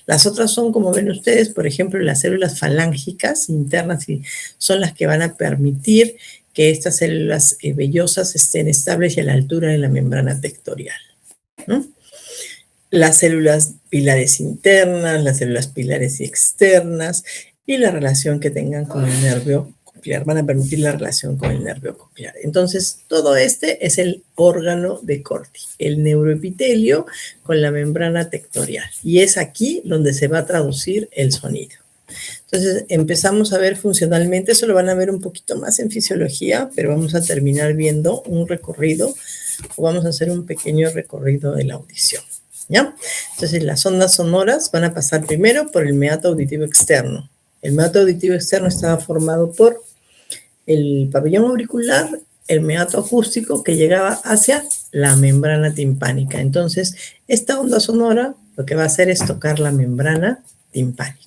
[SPEAKER 1] Las otras son, como ven ustedes, por ejemplo, las células falángicas internas, y son las que van a permitir que estas células vellosas estén estables y a la altura de la membrana tectorial, ¿no? Las células pilares internas, las células pilares externas y la relación que tengan con el nervio coclear, van a permitir la relación con el nervio coclear. Entonces, todo este es el órgano de Corti, el neuroepitelio con la membrana tectorial. Y es aquí donde se va a traducir el sonido. Entonces, empezamos a ver funcionalmente, eso lo van a ver un poquito más en fisiología, pero vamos a terminar viendo un recorrido, o vamos a hacer un pequeño recorrido de la audición, ¿ya? Entonces, las ondas sonoras van a pasar primero por el meato auditivo externo. El meato auditivo externo estaba formado por el pabellón auricular, el meato acústico que llegaba hacia la membrana timpánica. Entonces, esta onda sonora lo que va a hacer es tocar la membrana timpánica.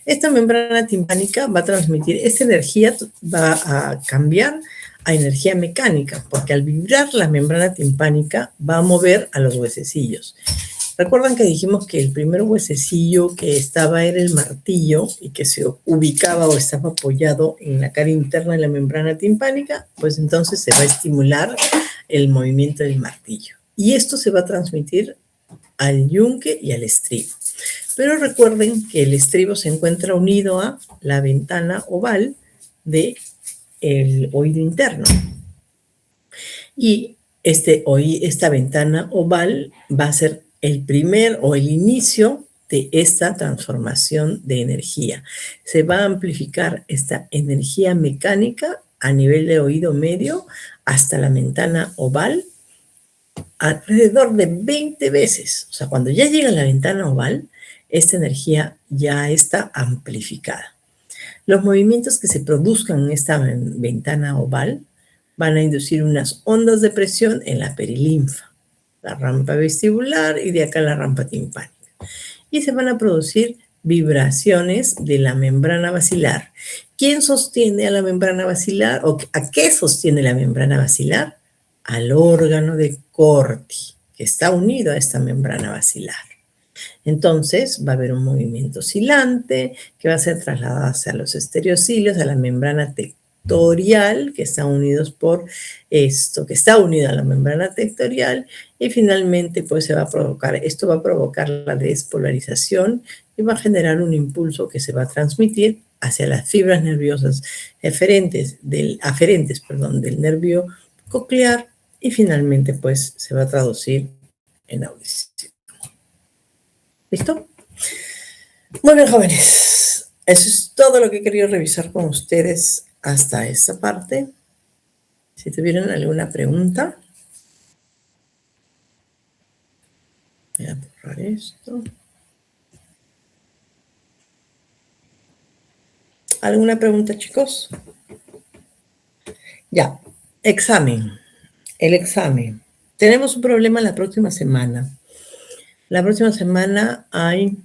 [SPEAKER 1] Esta membrana timpánica va a transmitir, esta energía va a cambiar a energía mecánica, porque al vibrar la membrana timpánica va a mover a los huesecillos. ¿Recuerdan que dijimos que el primer huesecillo que estaba era el martillo y que se ubicaba o estaba apoyado en la cara interna de la membrana timpánica? Pues entonces se va a estimular el movimiento del martillo. Y esto se va a transmitir al yunque y al estribo. Pero recuerden que el estribo se encuentra unido a la ventana oval del oído interno. Y esta ventana oval va a ser el primer o el inicio de esta transformación de energía. Se va a amplificar esta energía mecánica a nivel de oído medio hasta la ventana oval alrededor de 20 veces. O sea, cuando ya llega a la ventana oval, esta energía ya está amplificada. Los movimientos que se produzcan en esta ventana oval van a inducir unas ondas de presión en la perilinfa, la rampa vestibular y de acá la rampa timpánica. Y se van a producir vibraciones de la membrana basilar. ¿Quién sostiene a la membrana basilar? ¿O a qué sostiene la membrana basilar? Al órgano de Corti, que está unido a esta membrana basilar. Entonces va a haber un movimiento oscilante que va a ser trasladado hacia los estereocilios, a la membrana tectorial, que están unidos por esto, que está unido a la membrana tectorial, y finalmente pues esto va a provocar la despolarización y va a generar un impulso que se va a transmitir hacia las fibras nerviosas aferentes del nervio coclear, y finalmente pues se va a traducir en audición. ¿Listo? Muy bien, jóvenes. Eso es todo lo que quería revisar con ustedes hasta esta parte. Si tuvieran alguna pregunta. Voy a borrar esto. ¿Alguna pregunta, chicos? Ya. Examen. El examen. Tenemos un problema la próxima semana. La próxima semana hay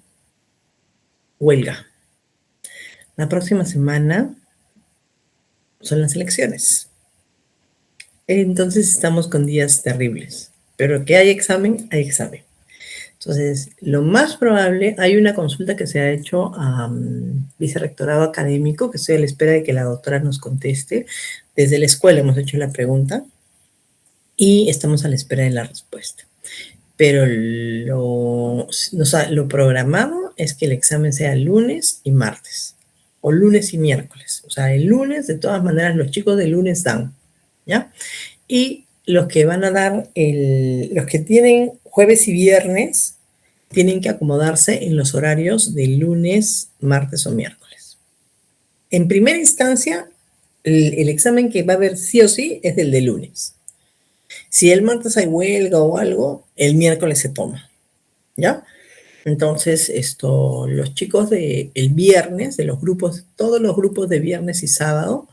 [SPEAKER 1] huelga. La próxima semana son las elecciones. Entonces estamos con días terribles. Pero que hay examen, hay examen. Entonces, lo más probable, hay una consulta que se ha hecho a vicerrectorado académico, que estoy a la espera de que la doctora nos conteste. Desde la escuela hemos hecho la pregunta y estamos a la espera de la respuesta. pero lo programado es que el examen sea lunes y martes, o lunes y miércoles. O sea, el lunes, de todas maneras, los chicos de lunes dan, ¿ya? Y los que van a dar, los que tienen jueves y viernes, tienen que acomodarse en los horarios de lunes, martes o miércoles. En primera instancia, el examen que va a haber sí o sí es el de lunes. Si el martes hay huelga o algo, el miércoles se toma, ¿ya? Entonces, los chicos el viernes, de los grupos, todos los grupos de viernes y sábado,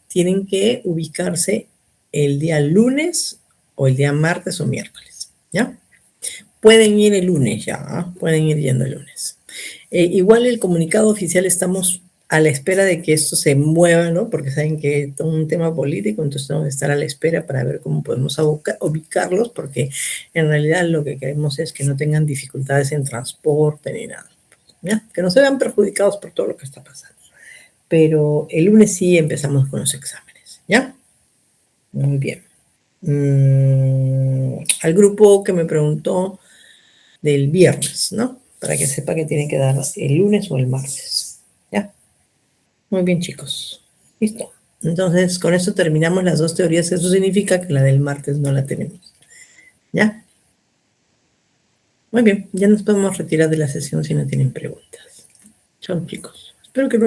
[SPEAKER 1] tienen que ubicarse el día lunes o el día martes o miércoles, ¿ya? Pueden ir el lunes ya, ¿ah? Pueden ir yendo el lunes. Igual el comunicado oficial estamos a la espera de que esto se mueva, ¿no? Porque saben que es un tema político, entonces tenemos que estar a la espera para ver cómo podemos ubicarlos, porque en realidad lo que queremos es que no tengan dificultades en transporte ni nada, ¿ya? Que no se vean perjudicados por todo lo que está pasando. Pero el lunes sí empezamos con los exámenes, ¿ya? Muy bien. Al grupo que me preguntó del viernes, ¿no? Para que sepa que tiene que dar el lunes o el martes, ¿ya? Muy bien, chicos. Listo. Entonces, con esto terminamos las dos teorías. Eso significa que la del martes no la tenemos, ¿ya? Muy bien, ya nos podemos retirar de la sesión si no tienen preguntas. Chao, chicos. Espero que no